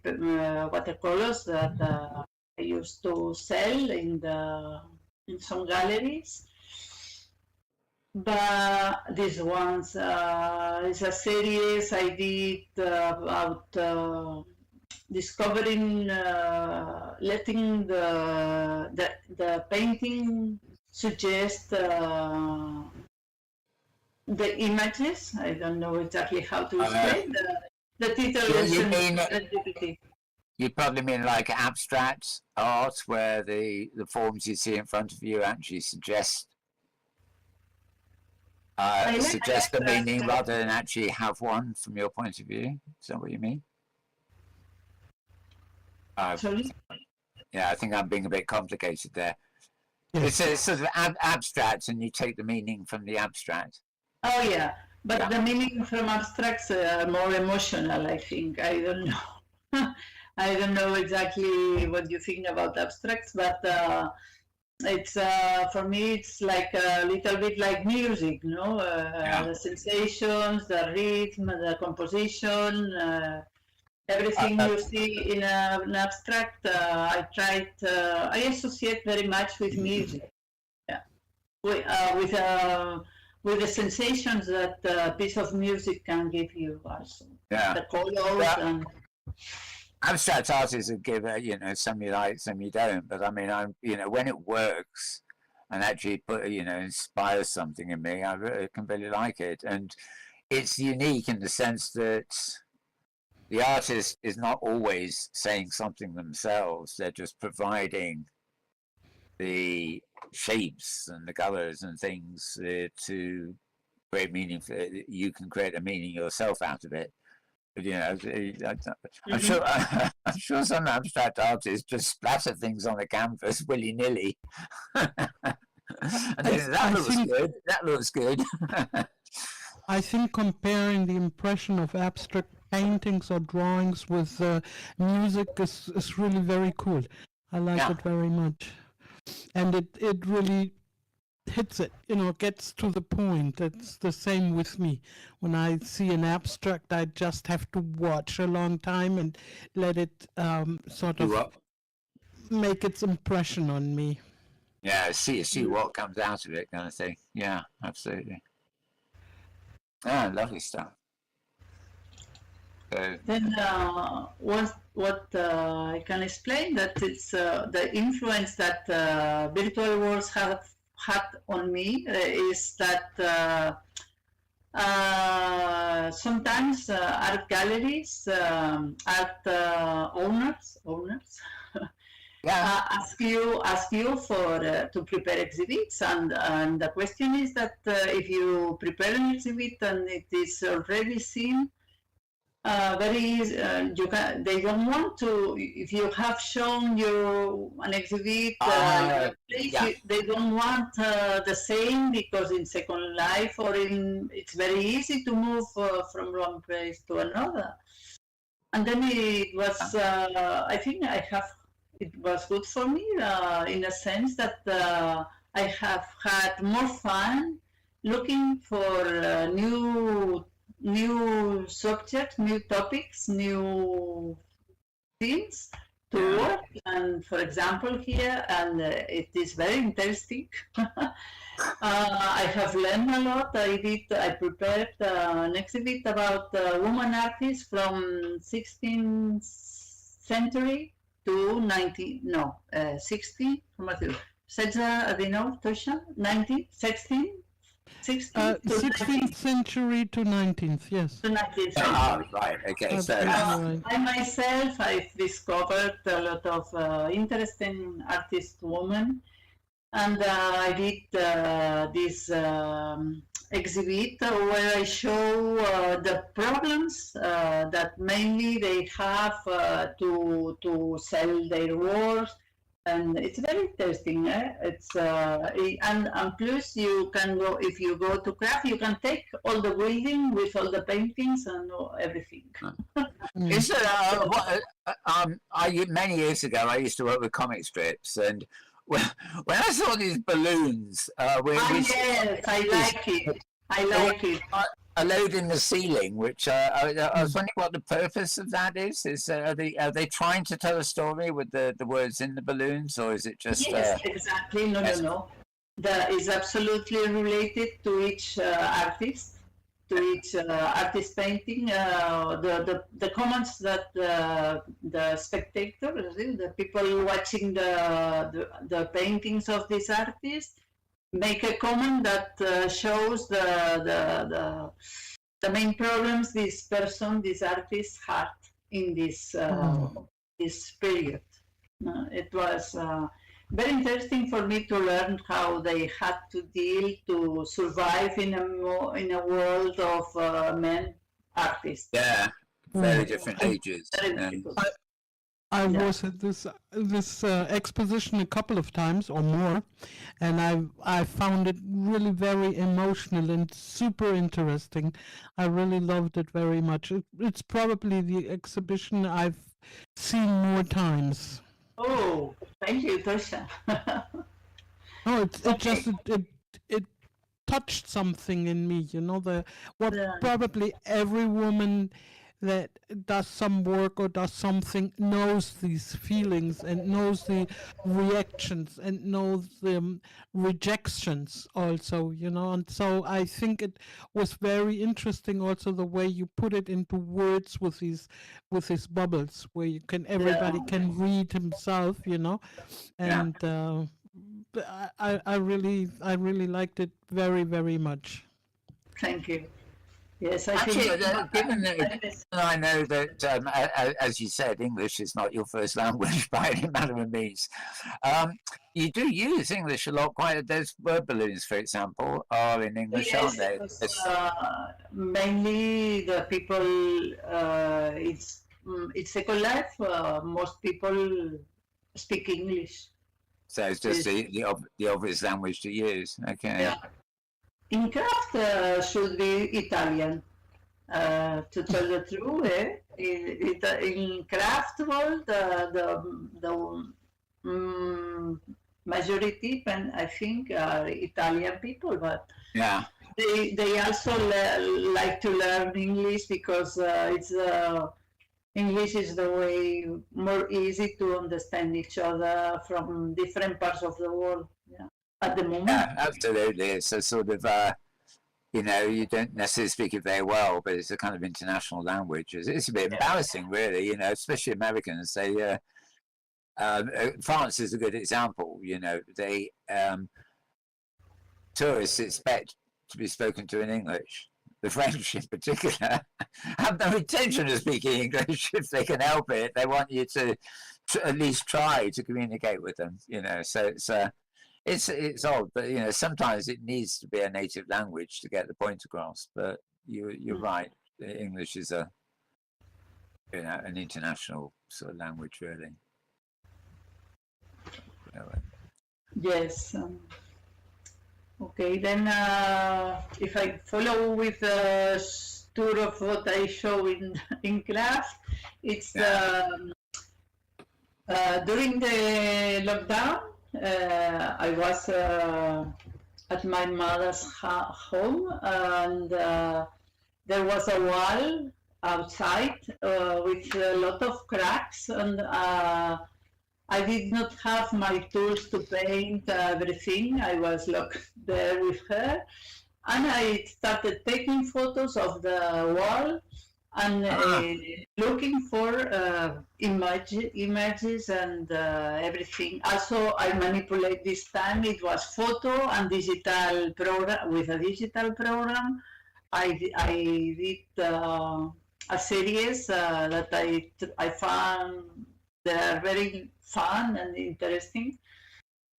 watercolors that I used to sell in some galleries. But these ones is a series I did about discovering, letting the painting suggest the images. I don't know exactly how to explain. The title is you probably mean like abstract art, where the forms you see in front of you actually suggest the meaning rather than actually have one from your point of view. Is that what you mean? Sorry? Yeah, I think I'm being a bit complicated there. Yes. It's sort of abstract, and you take the meaning from the abstract. Oh yeah, but the meaning from abstracts are more emotional, I think. I don't know. I don't know exactly what you think about abstracts, but it's for me it's like a little bit like music, no? The sensations, the rhythm, the composition, everything you see in an abstract. I associate very much with music. Yeah, with the sensations that a piece of music can give you also. Yeah. The colors and. Abstract artists will give some you like, some you don't. But I mean, when it works and actually inspires something in me, I can really like it. And it's unique in the sense that the artist is not always saying something themselves. They're just providing the shapes and the colors and things to create meaning. You can create a meaning yourself out of it. I'm sure some abstract artists just splatter things on a canvas willy-nilly. That looks good. I think comparing the impression of abstract paintings or drawings with music is really very cool. I like it very much. And it really hits it, gets to the point. It's the same with me. When I see an abstract, I just have to watch a long time and let it sort of make its impression on me. Yeah, see what comes out of it, kind of thing. Yeah, absolutely. Lovely stuff. So, then what I can explain that it's the influence that virtual worlds have had on me is that sometimes art galleries, art owners ask you for to prepare exhibits, and the question is that if you prepare an exhibit and it is already seen, very easy. You can. They don't want to. If you have shown an exhibit, place, Yeah. they don't want the same, because in Second Life it's very easy to move from one place to another. And then it was. I think it was good for me in a sense that I have had more fun looking for new subjects, new topics, new things to work. And for example, here, and it is very interesting. I have learned a lot. I prepared an exhibit about woman artists from 16th century to 16. Cesar, do you know, Tosha? 19, 16? 16th century to 19th, yes. To 19th century. Oh, right. Okay. So I myself, I've discovered a lot of interesting artist women, and I did this exhibit where I show the problems that mainly they have to sell their works. And it's very interesting. It's and plus you can go, if you go to craft, you can take all the building with all the paintings and everything. Is it, many years ago, I used to work with comic strips, and when I saw these balloons, yes, I like it. I like it. A load in the ceiling, which I was wondering what the purpose of that is. Are they trying to tell a story with the words in the balloons, or is it just? Yes, exactly. No. That is absolutely related to each artist, to each artist painting. The comments that the spectators, the people watching the paintings of this artist, make a comment that shows the main problems this artist had in this period. It was very interesting for me to learn how they had to deal to survive in a world of men artists. Yeah, very different ages. I was at this exposition a couple of times or more, and I found it really very emotional and super interesting. I really loved it very much. It's probably the exhibition I've seen more times. Oh, thank you, Tosha. It touched something in me, probably every woman that does some work or does something knows these feelings and knows the reactions and knows the rejections also, and so I think it was very interesting also the way you put it into words with these bubbles where everybody can read himself, and I really liked it very, very much. Thank you. Yes, actually, given that I know that, as you said, English is not your first language by any manner of means. You do use English a lot. Those word balloons, for example, are in English, aren't they? Mainly the people. It's Second Life. Most people speak English. So it's just the obvious language to use. Okay. Yeah. In craft should be Italian, to tell the truth. In craft world, the majority, I think, are Italian people, but yeah, they also like to learn English because English is the way more easy to understand each other from different parts of the world. Yeah. At the moment. Yeah, absolutely. It's a sort of, you don't necessarily speak it very well, but it's a kind of international language. It's a bit embarrassing, really, especially Americans. France is a good example. They tourists expect to be spoken to in English. The French, in particular, have no intention of speaking English if they can help it. They want you to at least try to communicate with them. So it's odd, but sometimes it needs to be a native language to get the point across. But you're right. English is a an international sort of language, really. Yes. Okay, then if I follow with the tour of what I show in class, it's during the lockdown. I was at my mother's home, and there was a wall outside with a lot of cracks, and I did not have my tools to paint everything. I was locked there with her, and I started taking photos of the wall and looking for images and everything. Also, I manipulate this time. It was photo and digital program. With a digital program, I did a series that I found that are very fun and interesting.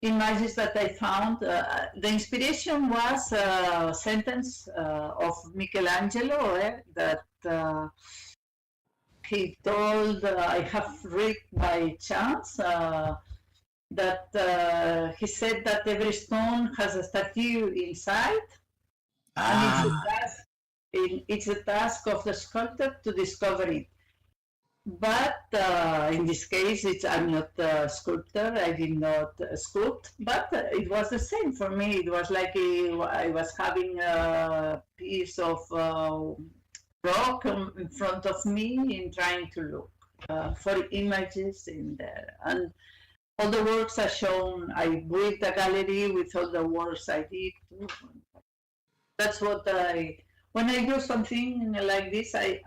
Images that I found. The inspiration was a sentence of Michelangelo that he told, I have read by chance, that he said that every stone has a statue inside, and it's a task of the sculptor to discover it. But in this case, I'm not a sculptor. I did not sculpt, but it was the same for me. It was like I was having a piece of rock in front of me and trying to look for images in there. And all the works are shown. I built a gallery with all the works I did. That's what when I do something like this, I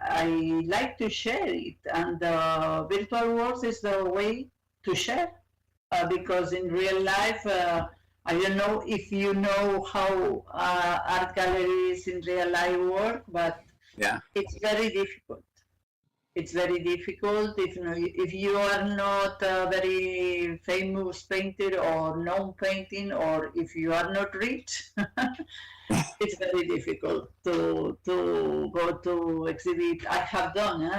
like to share it, and virtual worlds is the way to share, because in real life, I don't know if you know how art galleries in real life work, but it's very difficult. It's very difficult if you are not a very famous painter or known painting, or if you are not rich. It's very difficult to go to exhibit. I have done,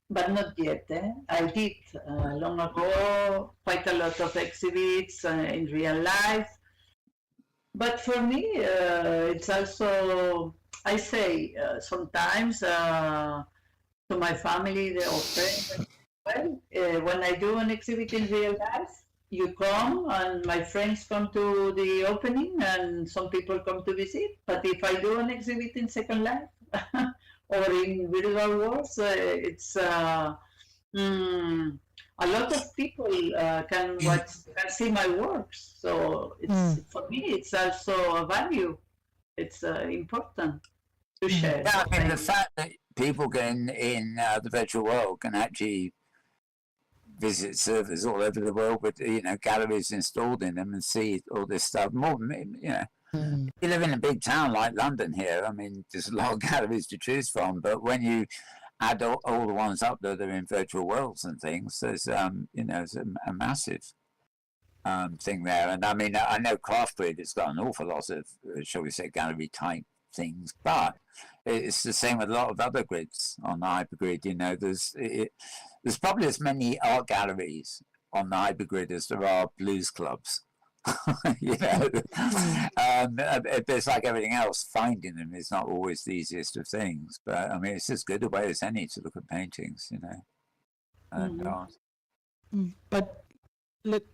but not yet. I did long ago quite a lot of exhibits in real life. But for me, it's also, I say sometimes to my family or friends, well, when I do an exhibit in real life, you come and my friends come to the opening and some people come to visit. But if I do an exhibit in Second Life or in virtual worlds, it's a lot of people can see my works. So it's for me, it's also a value. It's important to share. Yeah, I mean, the fact that people can in the virtual world can actually visit servers all over the world with galleries installed in them and see all this stuff. More, you live in a big town like London here. I mean, there's a lot of galleries to choose from, but when you add all the ones up that are in virtual worlds and things, there's there's a massive thing there. And I mean, I know Craftgrid has got an awful lot of, shall we say, gallery type things, but it's the same with a lot of other grids on the Hypergrid. There's probably as many art galleries on the Hypergrid as there are blues clubs. It's like everything else, finding them is not always the easiest of things, but I mean, it's as good a way as any to look at paintings, and art. But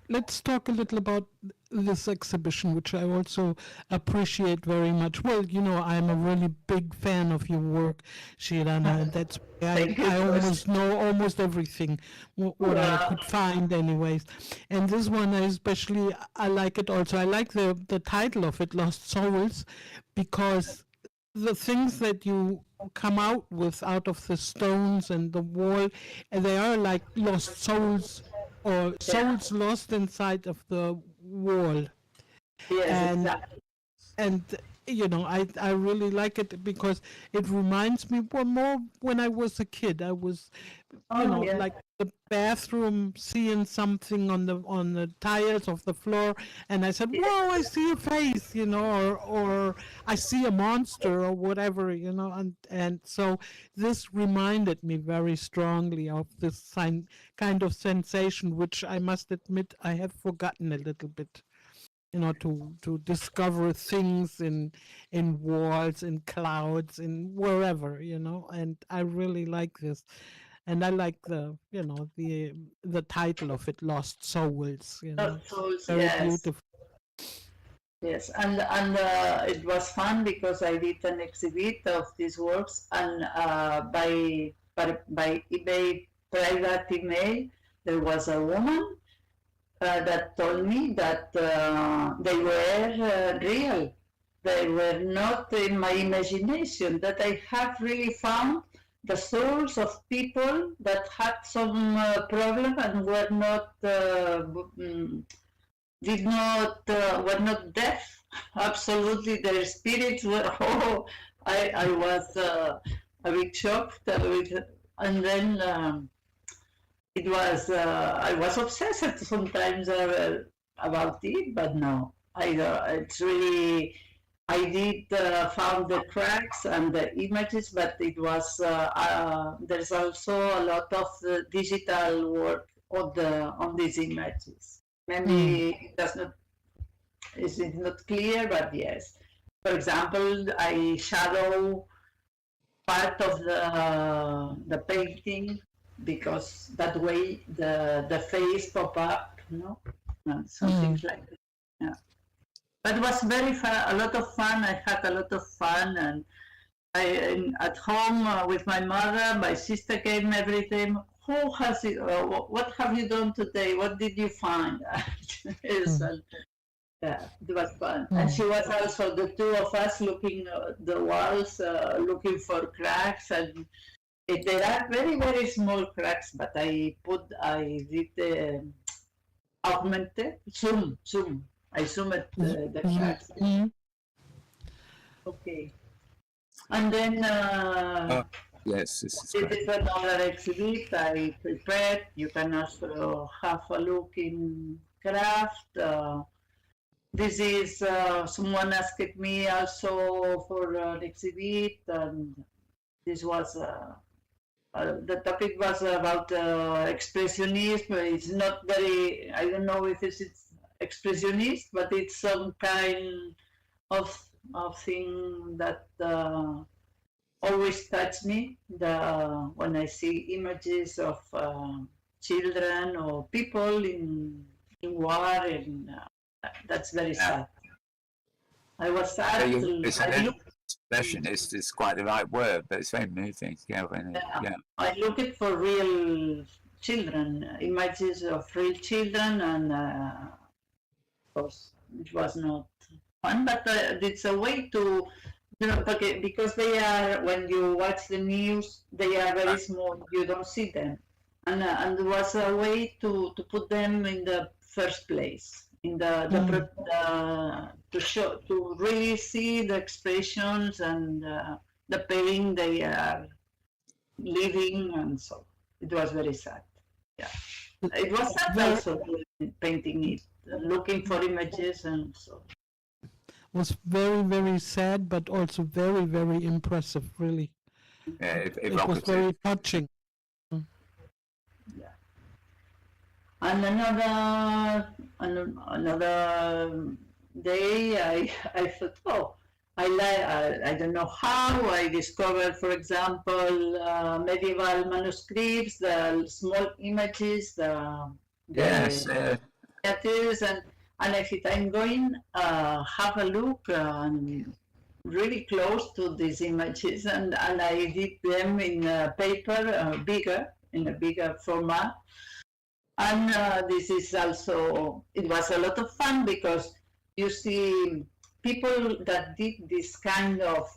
let's talk a little about this exhibition, which I also appreciate very much. Well, I'm a really big fan of your work, Shirana, and that's why I almost know almost everything what I could find anyways. And this one especially, I like it also. I like the title of it, Lost Souls, because the things that you come out with out of the stones and the wall, and they are like lost souls, or souls lost inside of the wall. Yes, exactly. And I really like it because it reminds me more when I was a kid. I was like the bathroom, seeing something on the tiles of the floor, and I said, "Whoa, I see a face," or I see a monster or whatever, and so this reminded me very strongly of this kind of sensation, which I must admit I have forgotten a little bit. To discover things in walls, in clouds, in wherever, and I really like this. And I like the title of it, Lost Souls. Lost Souls, very yes. beautiful. Yes, and it was fun because I did an exhibit of these works, and by eBay private email, there was a woman that told me that they were real. They were not in my imagination, that I have really found the souls of people that had some problem and were not were not deaf. Absolutely, their spirits were. Oh, I was a bit shocked, and then it was. I was obsessed sometimes about it, but no, it's really. I did found the cracks and the images, but it was there's also a lot of digital work on these images. Maybe it's not clear, but yes. For example, I shadow part of the painting because that way the face pop up, and something like that. Yeah. But it was very fun, a lot of fun. I had a lot of fun, and at home with my mother, my sister came every time. Who has it? What have you done today? What did you find? Yeah, it was fun. And she was also the two of us looking at the walls, looking for cracks, and there are very, very small cracks. But I did augmented zoom. I zoomed the cracks. Okay. And then yes, this is this is another exhibit I prepared. You can also have a look in craft. This is someone asked me also for an exhibit, and this was the topic was about expressionism. It's not very. I don't know if it's expressionist, but it's some kind of thing that always touch me. When I see images of children or people in war, and that's very sad. I was sad. Expressionist is quite the right word, but it's very moving. Yeah. I looked for real children, images of real children, and of course it was not fun, but it's a way to, because they are, when you watch the news, they are very small, you don't see them, and it was a way to put them in the first place, in to really see the expressions and the pain they are living, and so it was very sad. Yeah, it was sad also painting it, looking for images, and so. Was very, very sad, but also very, very impressive, really. Yeah, it was very touching. Yeah. And another day, I thought, I don't know how I discovered, for example, medieval manuscripts, the small images, yes, miniatures, and I thought I'm going have a look really close to these images, and I did them in paper, in a bigger format. And this is also, it was a lot of fun because you see people that did this kind of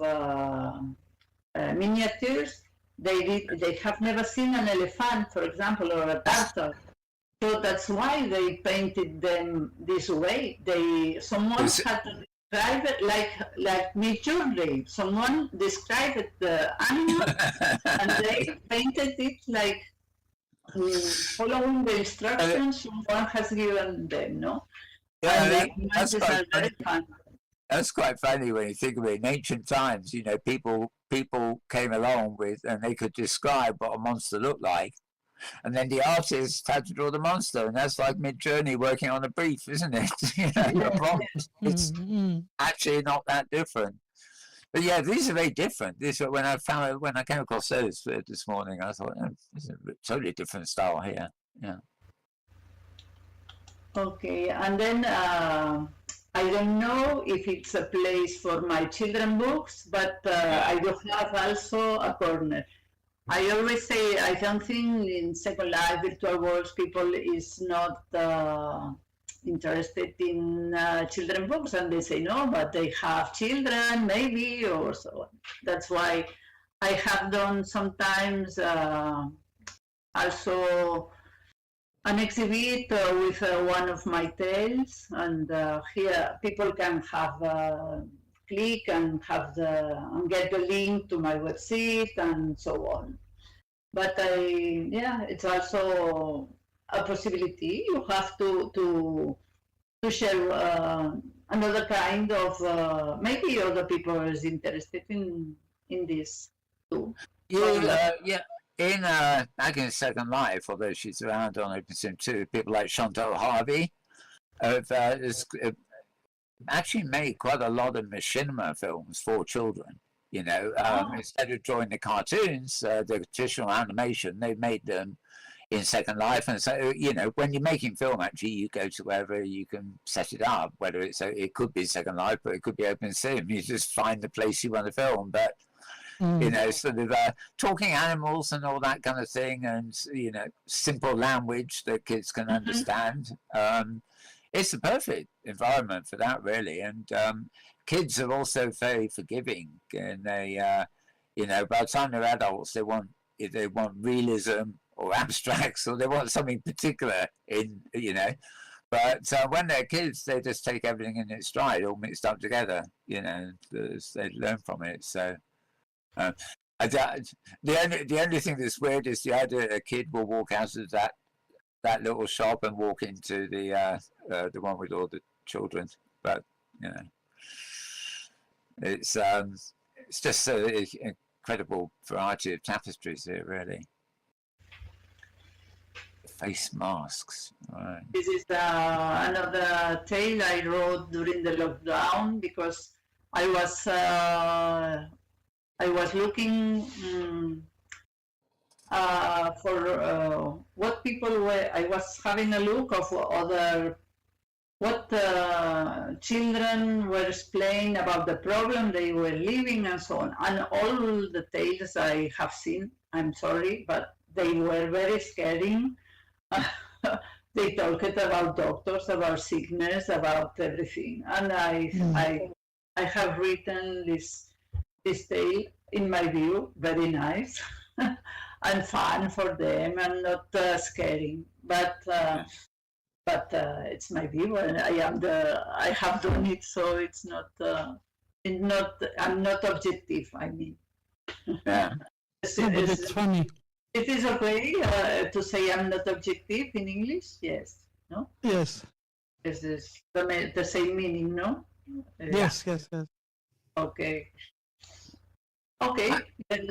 miniatures, they have never seen an elephant, for example, or a turtle. So that's why they painted them this way. Someone had to describe it like Midjourney. Someone described the animal and they painted it like following the instructions someone has given them, no? Yeah, And that's images quite are funny. very fun. That's quite funny when you think of it. In ancient times, people came along with, and they could describe what a monster looked like, and then the artist had to draw the monster, and that's like Mid-Journey working on a brief, isn't it? A prompt. It's actually not that different. But yeah, these are very different. When I came across those this morning, I thought, this is a totally different style here. Yeah. Okay, and then I don't know if it's a place for my children books, but I do have also a corner. I always say I don't think in Second Life virtual worlds people is not interested in children books, and they say no, but they have children maybe or so on. That's why I have done sometimes also an exhibit with one of my tales, and here people can have click and get the link to my website and so on. But it's also a possibility. You have to share another kind of maybe other people is interested in this too. Yeah. In back in Second Life, although she's around on OpenSim too, people like Chantal Harvey have actually made quite a lot of machinima films for children. Instead of drawing the cartoons, the traditional animation, they made them in Second Life. And so, when you're making film, actually, you go to wherever you can set it up, whether it could be Second Life, but it could be OpenSim. You just find the place you want to film. But sort of talking animals and all that kind of thing, and simple language that kids can understand. It's the perfect environment for that, really. And kids are also very forgiving, and they, by the time they're adults, if they want realism or abstracts, or they want something particular But when they're kids, they just take everything in its stride, all mixed up together. They learn from it. So. The only thing that's weird is the idea that a kid will walk out of that little shop and walk into the one with all the children. But it's just an incredible variety of tapestries here, really. Face masks. Right. This is another tale I wrote during the lockdown because I was looking for what people were. I was having a look of what children were explaining about the problem they were living and so on. And all the tales I have seen, I'm sorry, but they were very scary. They talked about doctors, about sickness, about everything. And I have written this tale, in my view, very nice and fun for them and not scary. But it's my view, and I have done it, so it's not. I'm not objective. I mean. Yeah. But it's funny. It is okay to say I'm not objective in English. Yes. No. Yes. This is the same meaning, no? Yes. Okay. Okay. Then,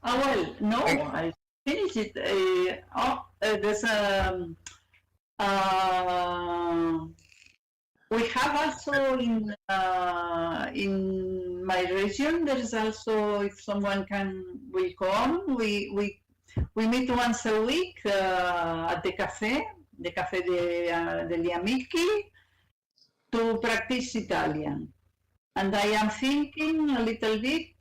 well, no, I finished it. There's we have also in my region. There is also, if someone will come, we meet once a week at the cafe degli amici, to practice Italian. And I am thinking a little bit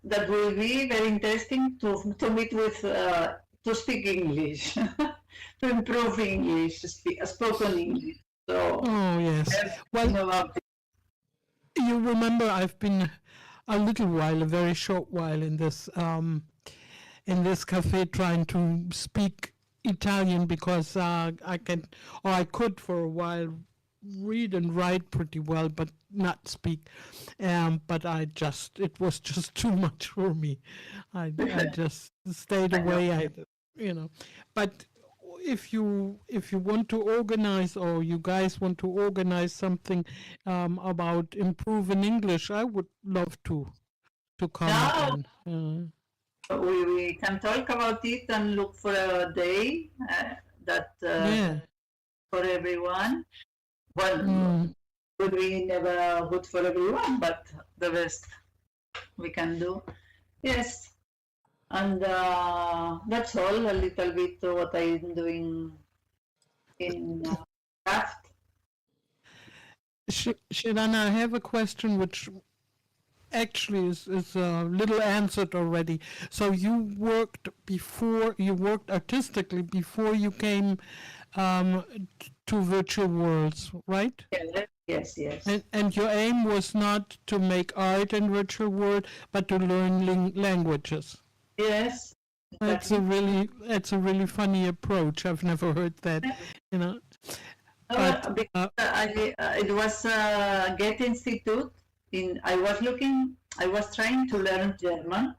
that will be very interesting to meet with, to speak English, to improve English, spoken English. So, oh, yes. Well, you remember I've been a little while, a very short while in this cafe trying to speak Italian because I could for a while read and write pretty well, but not speak. But it was just too much for me. I just stayed away. But if you want to organize, or you guys want to organize something about improving English, I would love to come. We can talk about it and look for a day for everyone. Well, would be never good for everyone, but the best we can do. Yes. And that's all, a little bit what I'm doing in craft. Shirana, I have a question which actually is a little answered already. So you worked artistically before you came to virtual worlds, right? Yes. And your aim was not to make art in virtual world, but to learn languages. Yes. Exactly. That's a really funny approach. I've never heard that. But, it was Goethe Institute. I was trying to learn German,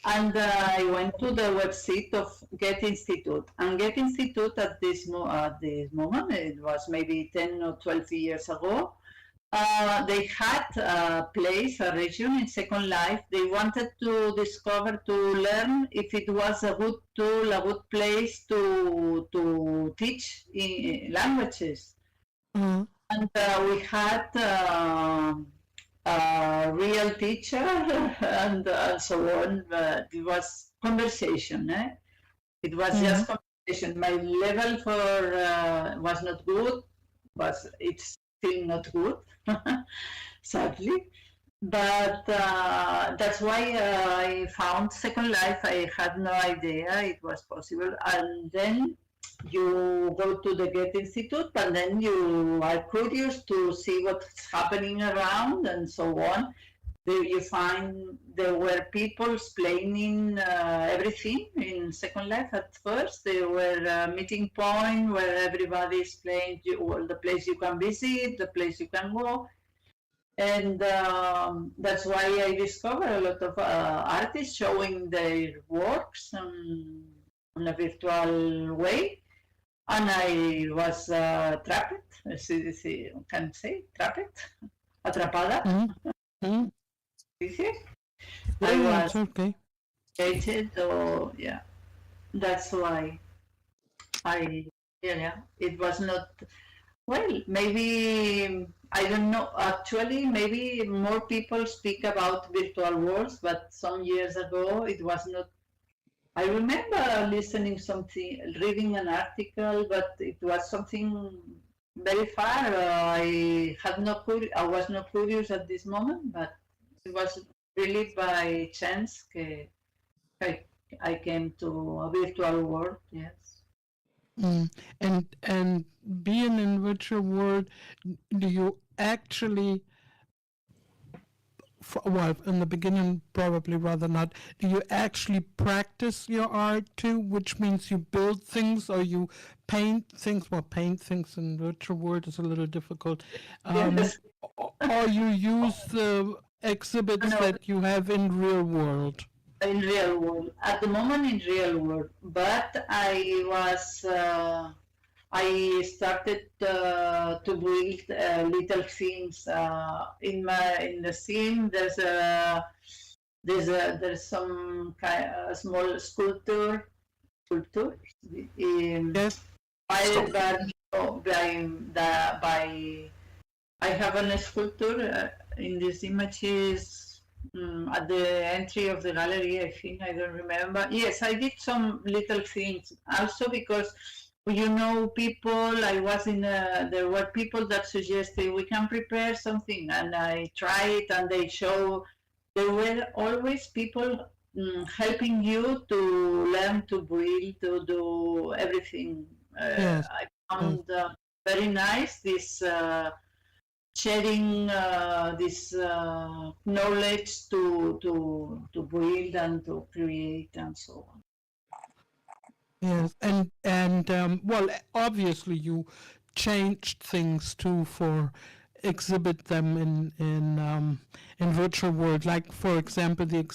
and I went to the website of Goethe Institute. And Goethe Institute at this moment, it was maybe 10 or 12 years ago, they had a region in Second Life. They wanted to learn if it was a good tool, a good place to teach languages. And we had a real teacher and so on. It was conversation. It was just conversation. My level was not good, but it's still not good, sadly. But that's why I found Second Life. I had no idea it was possible. And then you go to the Goethe Institute, and then you are curious to see what's happening around and so on. There you find there were people explaining everything in Second Life at first. There were a meeting point where everybody explained the place you can visit, the place you can go. And that's why I discovered a lot of artists showing their works in a virtual way. And I was trapped, can say, trapped, atrapada. I was educated, so yeah, that's why it was not, well, maybe, I don't know, actually, maybe more people speak about virtual worlds, but some years ago it was not. I remember reading an article, but it was something very far. I was not curious at this moment, but it was really by chance that I came to a virtual world. Yes. And being in virtual world, do you actually? Well, in the beginning, probably rather not. Do you actually practice your art too, which means you build things or you paint things? Well, paint things in virtual world is a little difficult. Or you use the exhibits that you have in real world? In real world. At the moment, in real world. But I started to build little things in the scene. There's some small sculpture. Yes. I have a sculpture in these images at the entry of the gallery. I think, I don't remember. Yes, I did some little things also because. People, there were people that suggested we can prepare something, and I tried, and there were always people helping you to learn to build, to do everything. Yes. I found very nice this sharing this knowledge to build and to create and so on. Yes, and well, obviously you changed things too for exhibit them in virtual world. Like for example, the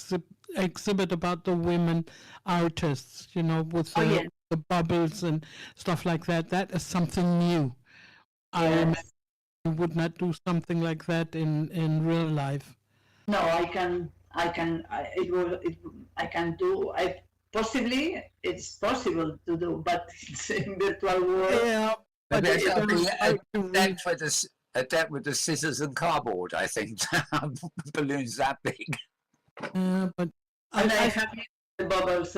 exhibit about the women artists, you know, with the bubbles and stuff like that. That is something new. Yes. I would not do something like that in real life. No, I can do. Possibly it's possible to do, but it's in virtual world. Yeah, but there's it's got to be hard to read. a deck with the scissors and cardboard, I think, to have balloons that big. But And I have used the bubbles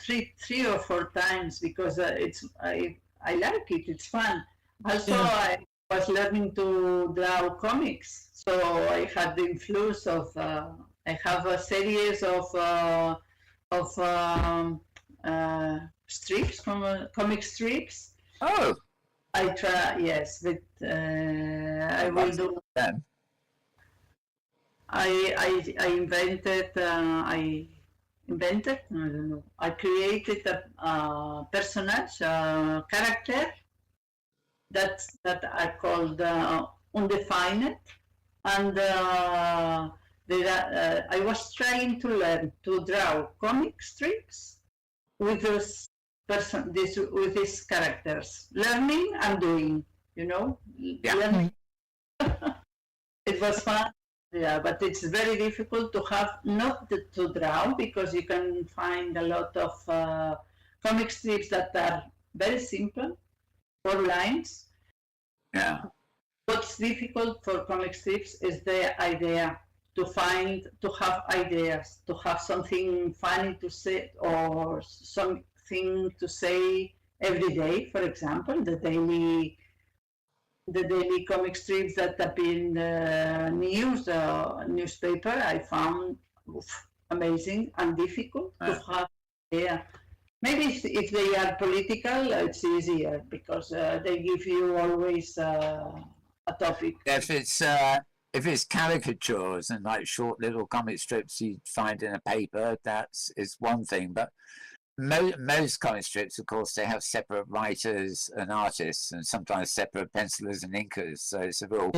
three or four times because I like it. It's fun. Also, I was learning to draw comics, so I had the influence of. I have a series of strips, comic strips. Oh, I try, yes, but I will do. Them. I invented. I don't know. I created a personage, a character that I called undefined, and I was trying to learn to draw comic strips with with these characters, learning and doing. You know, learning. It was fun. Yeah, but it's very difficult to have not to draw because you can find a lot of comic strips that are very simple, 4 lines. Yeah. What's difficult for comic strips is the idea to have ideas, to have something funny to say or something to say every day. For example, the daily comic strips that appear in the newspaper, I found amazing and difficult to have. Yeah, maybe if they are political, it's easier because they give you always a topic. If it's caricatures and like short little comic strips you find in a paper, is one thing, but most comic strips, of course, they have separate writers and artists, and sometimes separate pencilers and inkers. So it's a real,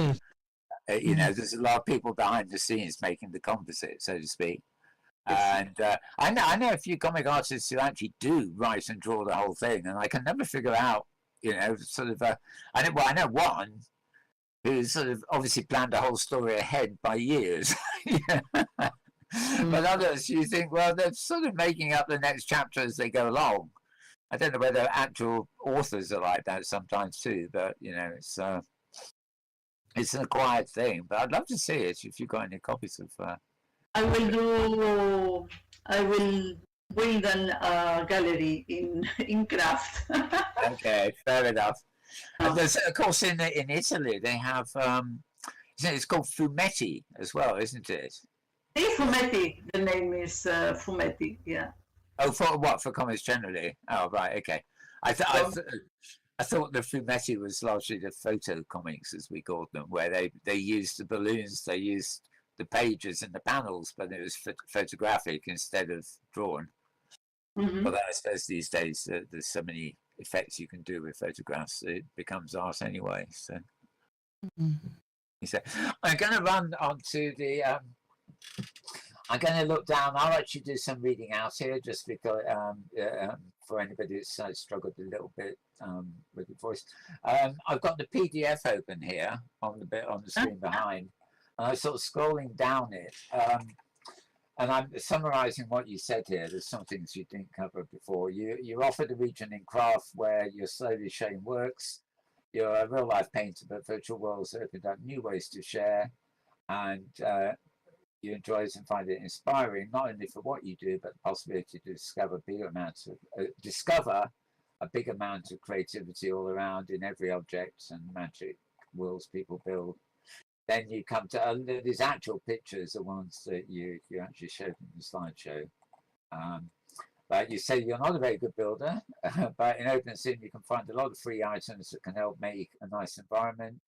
you know, there's a lot of people behind the scenes making the composite, so to speak. And I know a few comic artists who actually do write and draw the whole thing, and I can never figure out, you know, sort of. I know one who sort of obviously planned the whole story ahead by years. But others, you think, well, they're sort of making up the next chapter as they go along. I don't know whether actual authors are like that sometimes too, but you know, it's an acquired thing. But I'd love to see it if you've got any copies of. I will build a gallery in craft. Okay, fair enough. And there's, of course, in Italy they have. It's called fumetti as well, isn't it? Fumetti, the name is Fumetti, yeah. Oh, for what? For comics generally? Oh, right, okay. I thought the fumetti was largely the photo comics, as we called them, where they used the balloons, they used the pages and the panels, but it was photographic instead of drawn. Mm-hmm. But I suppose these days there's so many effects you can do with photographs, it becomes art anyway. So, I'm going to run on to the. I'm going to look down. I'll actually do some reading out here, just because for anybody who's struggled a little bit with the voice. I've got the PDF open here on the screen behind, and I'm sort of scrolling down it, and I'm summarising what you said here. There's some things you didn't cover before. You're offered a region in craft where you're slowly showing works. You're a real life painter, but virtual worlds opened up new ways to share, and you enjoy it and find it inspiring, not only for what you do, but the possibility to discover a big amount of creativity all around in every object and magic worlds people build. Then you come to these actual pictures, the ones that you actually showed in the slideshow. But you say you're not a very good builder, but in OpenSim you can find a lot of free items that can help make a nice environment.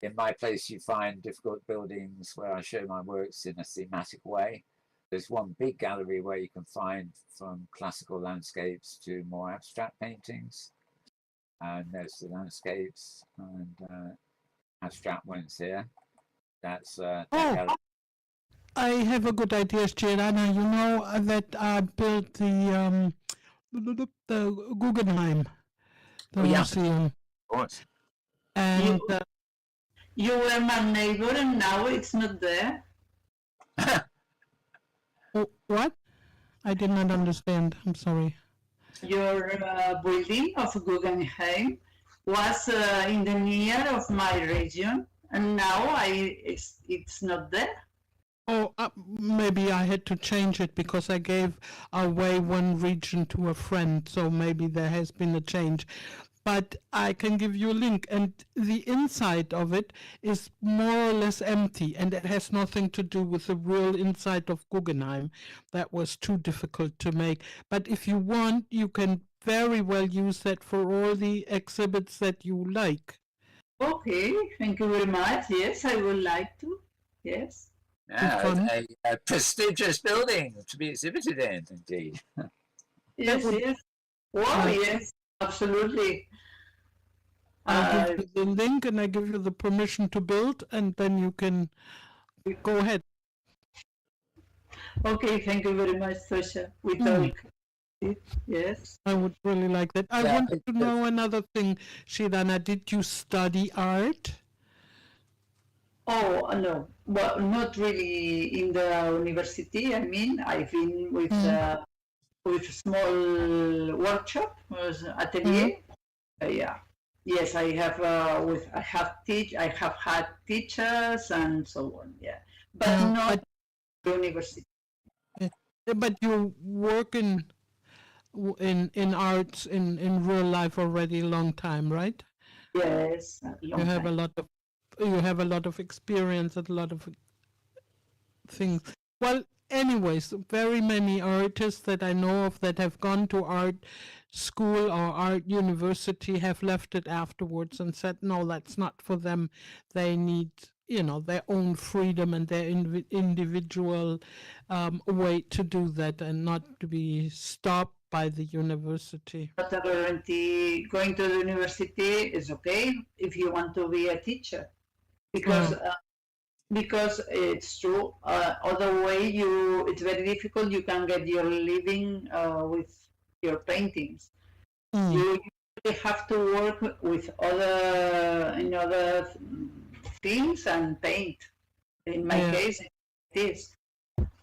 In my place, you find difficult buildings where I show my works in a thematic way. There's one big gallery where you can find from classical landscapes to more abstract paintings. and there's the landscapes and abstract ones here. That's I have a good idea, Gianna. You know that I built the Guggenheim, the museum. Of course. And you were my neighbor, and now it's not there. What? I did not understand. I'm sorry. Your building of Guggenheim was in the near of my region, and now it's not there. Oh, maybe I had to change it because I gave away one region to a friend, so maybe there has been a change. But I can give you a link, and the inside of it is more or less empty, and it has nothing to do with the real inside of Guggenheim. That was too difficult to make. But if you want, you can very well use that for all the exhibits that you like. Okay, thank you very much. Yes, I would like to. Yes. A prestigious building to be exhibited in, indeed. Yes, yes. Wow, yes, absolutely. I'll give you the link and I give you the permission to build, and then you can go ahead. Okay, thank you very much, Tosha. We talk. Yes. I would really like that. I wanted to know another thing, Shirana. Did you study art? Oh, no. Well, not really in the university. I mean, I've been with small workshop, atelier. Yeah. Yes, I have. I have had teachers and so on. Yeah, but not university. But you work in arts in real life already a long time, right? Yes, you have a lot of experience and a lot of things. Well, anyways, very many artists that I know of that have gone to art school or art university have left it afterwards and said, no, that's not for them. They need, their own freedom and their individual way to do that and not to be stopped by the university. Not a guarantee. Going to the university is okay if you want to be a teacher, because it's true. Other way, it's very difficult. You can get your living with your paintings. You have to work with other things and paint. In my case, it is.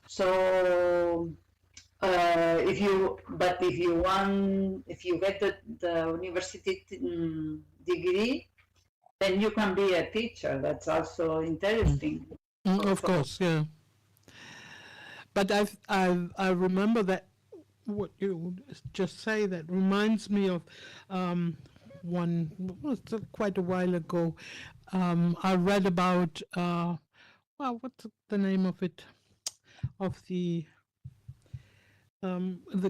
So if you get the university degree, then you can be a teacher. That's also interesting. Of course, yeah. But I remember that what you just say that reminds me of quite a while ago. I read about what's the name of it? Of the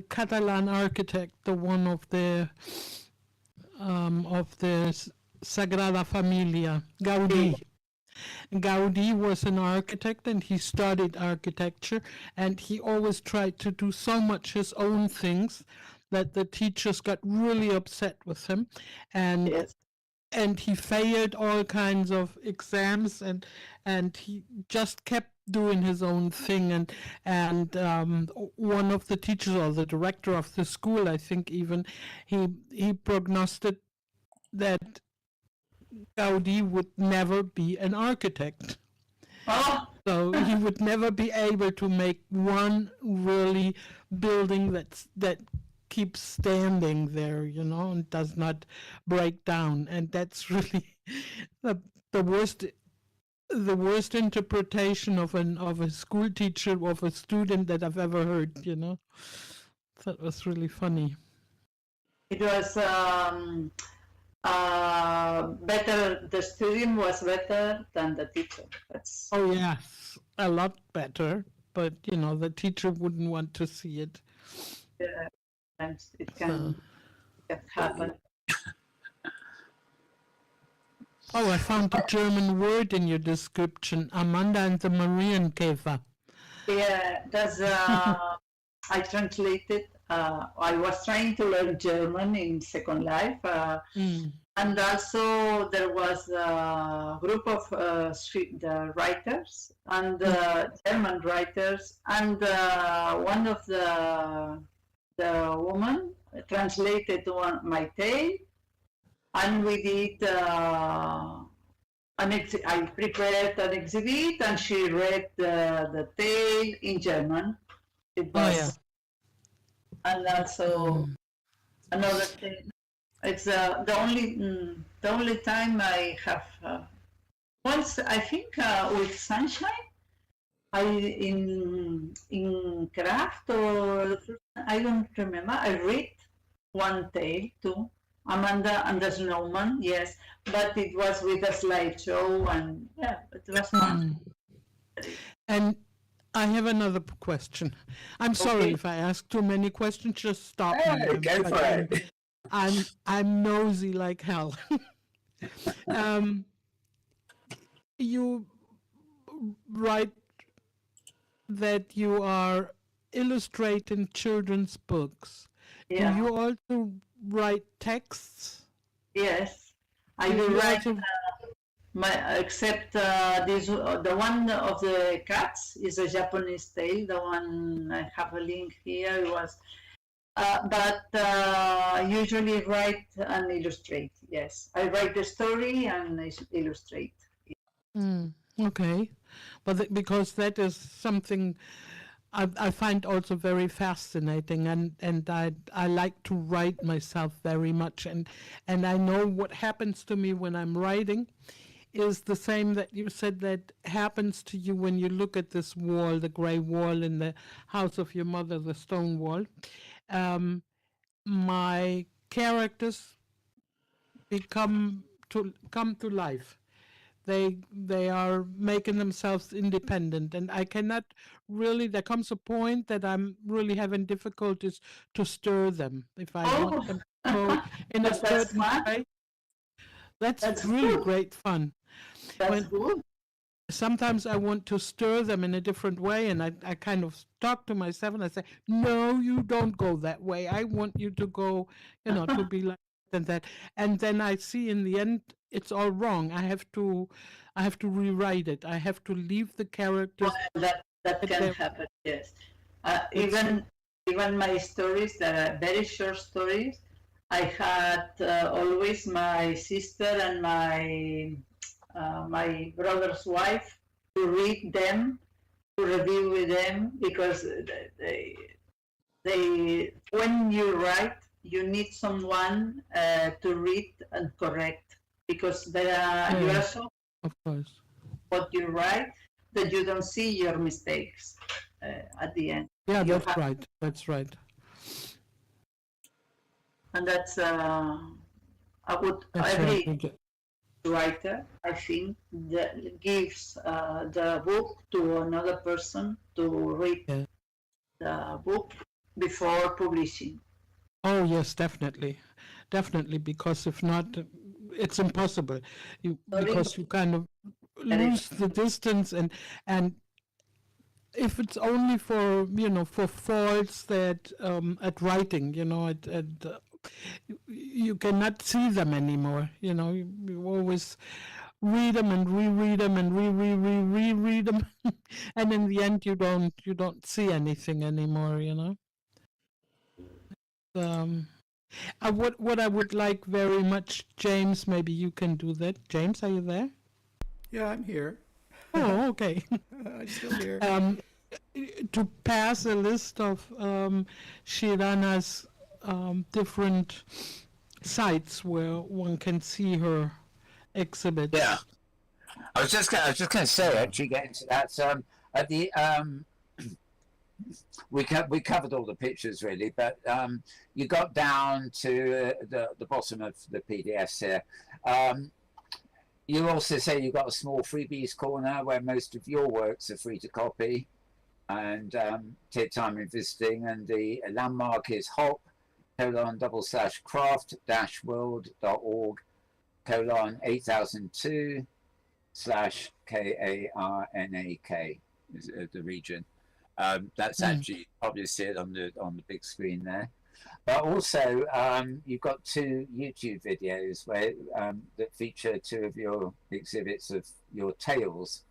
Catalan architect, the one of the Sagrada Familia, Gaudí. Gaudí was an architect and he studied architecture, and he always tried to do so much his own things that the teachers got really upset with him, and he failed all kinds of exams, and he just kept doing his own thing, and one of the teachers, or the director of the school, I think even, he prognosticated that Gaudí would never be an architect. So he would never be able to make one really building that keeps standing there, and does not break down. And that's really the worst interpretation of a school teacher of a student that I've ever heard. That was really funny. It was better. The student was better than the teacher. Oh yes, a lot better. But the teacher wouldn't want to see it. Yeah, it can happen. Oh, I found a German word in your description. Amanda and the Marienkäfer. Yeah, that's I translated I was trying to learn German in Second Life. And also there was a group of the writers and German writers, and one of the woman translated my tale, and we did I prepared an exhibit, and she read the tale in German. It was, and also another thing. It's the only time I have once, I think, with Sunshine. In craft, or I don't remember. I read one tale too, Amanda and the Snowman. Yes, but it was with a slideshow, and yeah, it was fun. And I have another question. I'm sorry if I ask too many questions. Just stop me. Go for it. I'm nosy like hell. You write that you are illustrating children's books. Yeah. Do you also write texts? Yes, I do write. Except this, the one of the cats is a Japanese tale. The one I have a link here. It was. But usually write and illustrate. Yes, I write the story and I illustrate. Okay, but because that is something I find also very fascinating, and I like to write myself very much, and I know what happens to me when I'm writing is the same that you said that happens to you when you look at this wall, the gray wall in the house of your mother, the stone wall. My characters come to life. They are making themselves independent, and I cannot really. There comes a point that I'm really having difficulties to stir them if I want them to go in a certain way. That's really good. great fun. That's good. Sometimes I want to stir them in a different way, and I kind of talk to myself and I say, no, you don't go that way. I want you to go, to be like that. And then I see in the end, it's all wrong. I have to rewrite it. I have to leave the characters. That can happen, yes. Even my stories that are very short stories, I had always my sister and my brother's wife to read them, to review with them, because they when you write, you need someone to read and correct, because you are so of course what you write that you don't see your mistakes at the end. Yeah, that's right. That's right. And that's every writer, I think, that gives the book to another person to read the book before publishing. Oh yes, definitely, because if not, it's impossible. Because you kind of lose the distance, and if it's only for for faults that at writing, you cannot see them anymore. You always read them and reread them and reread them, and in the end, you don't see anything anymore. What I would like very much, James, maybe you can do that. James, are you there? Yeah, I'm here. Oh, okay. I'm still here. To pass a list of Shirana's different sites where one can see her exhibits. Yeah, I was just going to say, actually, getting to that. At the we covered all the pictures really, but you got down to the bottom of the PDFs here. You also say you've got a small freebies corner where most of your works are free to copy and take time in visiting, and the landmark is hop://craft-world.org:8002/KARNAK is the region. That's actually probably see it on the big screen there. But also, you've got 2 YouTube videos where that feature 2 of your exhibits of your tales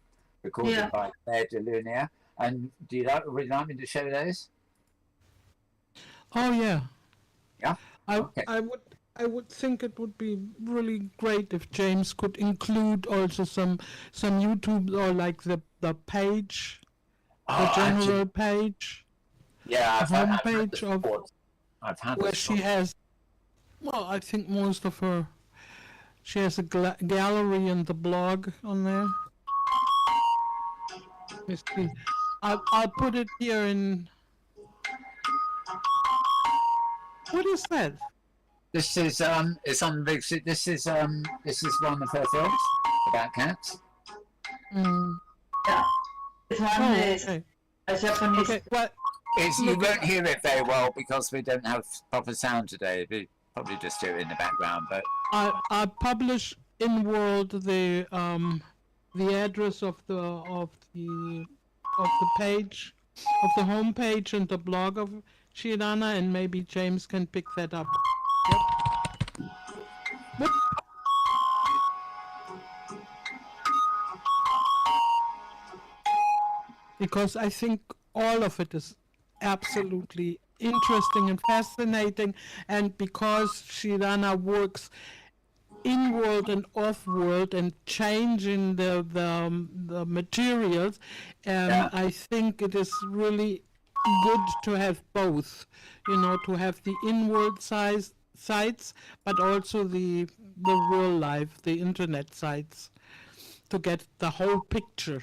recorded by Claire de Lunia. And would you like me to show those? Oh yeah. Yeah. I would think it would be really great if James could include also some YouTube or like the page, the general page. Yeah, the homepage I've had where she has. Well, I think most of her. She has a gallery and the blog on there. Let me see. I'll put it here in. What is that? This is it's on the big. This is one of her films about cats. Yeah, this one is okay. a Japanese. Okay, what? You won't hear it very well because we don't have proper sound today. We probably just hear it in the background. But I publish Inworld the address of the page, of the homepage and the blog of Shirana, and maybe James can pick that up. Yep. What? Because I think all of it is absolutely interesting and fascinating, and because Shirana works in-world and off-world and changing the materials, I think it is really good to have both, to have the in-world sites, but also the real life, the internet sites, to get the whole picture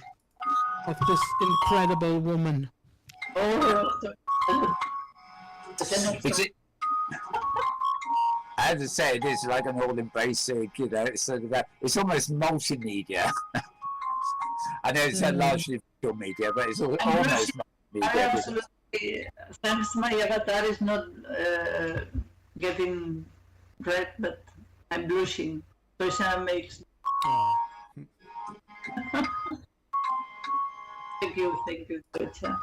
of this incredible woman. I have to say, it is like an all-embracing, it's almost multimedia. I know it's largely visual media, but it's almost multimedia. Absolutely. Thanks, my avatar is not getting red, but I'm blushing. Tosha makes. Thank you, Tosha.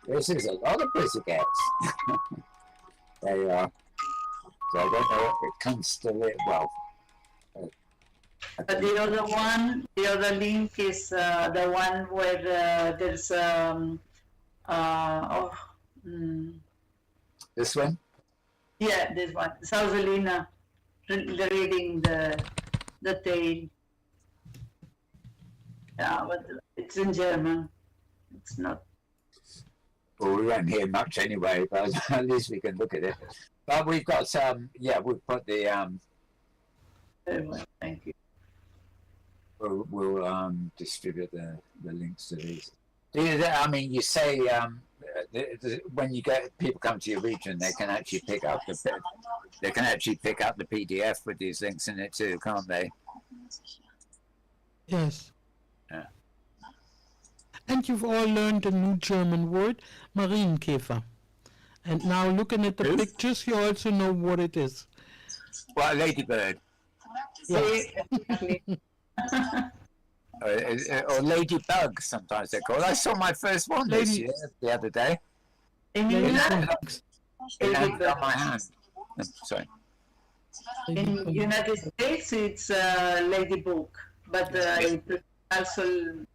This is a lot of pussycats. They are. So I don't know if it comes to it well. But the other link is the one where there's this one? Yeah, this one. Sauselina reading the tale. Yeah, but it's in German. It's not. Well, we won't hear much anyway, but at least we can look at it. But we've got we've put the Thank you. We'll distribute the links to these. I mean, you say when you get people come to your region, they can actually pick up the PDF with these links in it too, can't they? Yes. Yeah. And you've all learned a new German word, Marienkäfer. And now looking at the pictures, you also know what it is. Well, ladybird. Yes. Or ladybug, sometimes they're called. I saw my first one the other day. In It landed on my hand. Sorry. In United States, it's ladybug, but also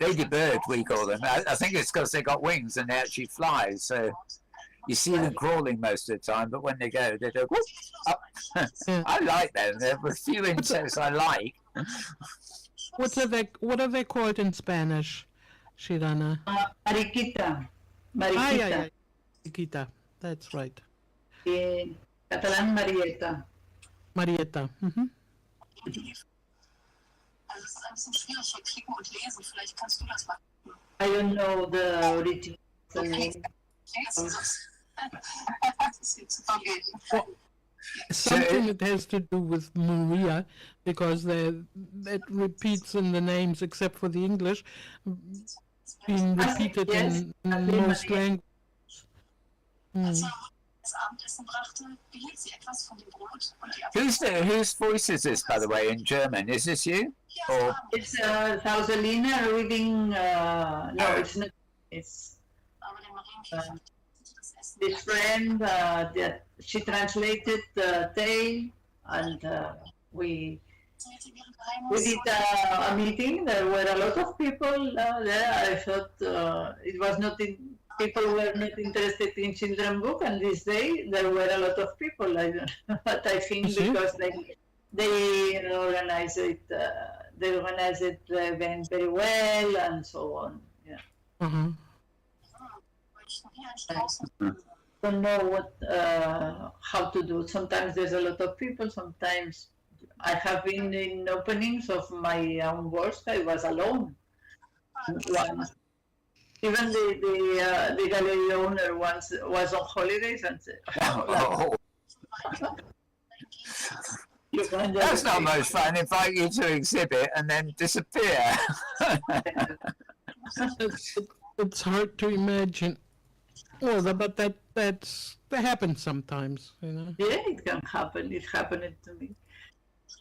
ladybird, we call them. I think it's because they got wings and they actually fly. So you see them crawling most of the time, but when they go whoop, up. I like them. There are a few insects I like. What are they called in Spanish, Shirana? Mariquita. Mariquita. That's right. In Catalan, Marieta. Marieta. Mm-hmm. I don't know the original name. Something that has to do with Maria, because that repeats in the names except for the English, being repeated in most languages. Whose voice is this, by the way, in German? Is this you? Or It's Sauselina reading. No, it's not. It's this friend that she translated the tale, and we did a meeting. There were a lot of people there. I thought it was not people were not interested in children book, and this day there were a lot of people. I don't know, but I think because they organize it. They organize it the event very well, and so on. Yeah. Uh-huh. Don't know what how to do. Sometimes there's a lot of people. Sometimes I have been in openings of my own works. I was alone. Even the gallery owner once was on holidays and said, that's not much fun. Invite you to exhibit and then disappear. It's hard to imagine. Well, but that happens sometimes, you know. Yeah, it can happen. It happened to me.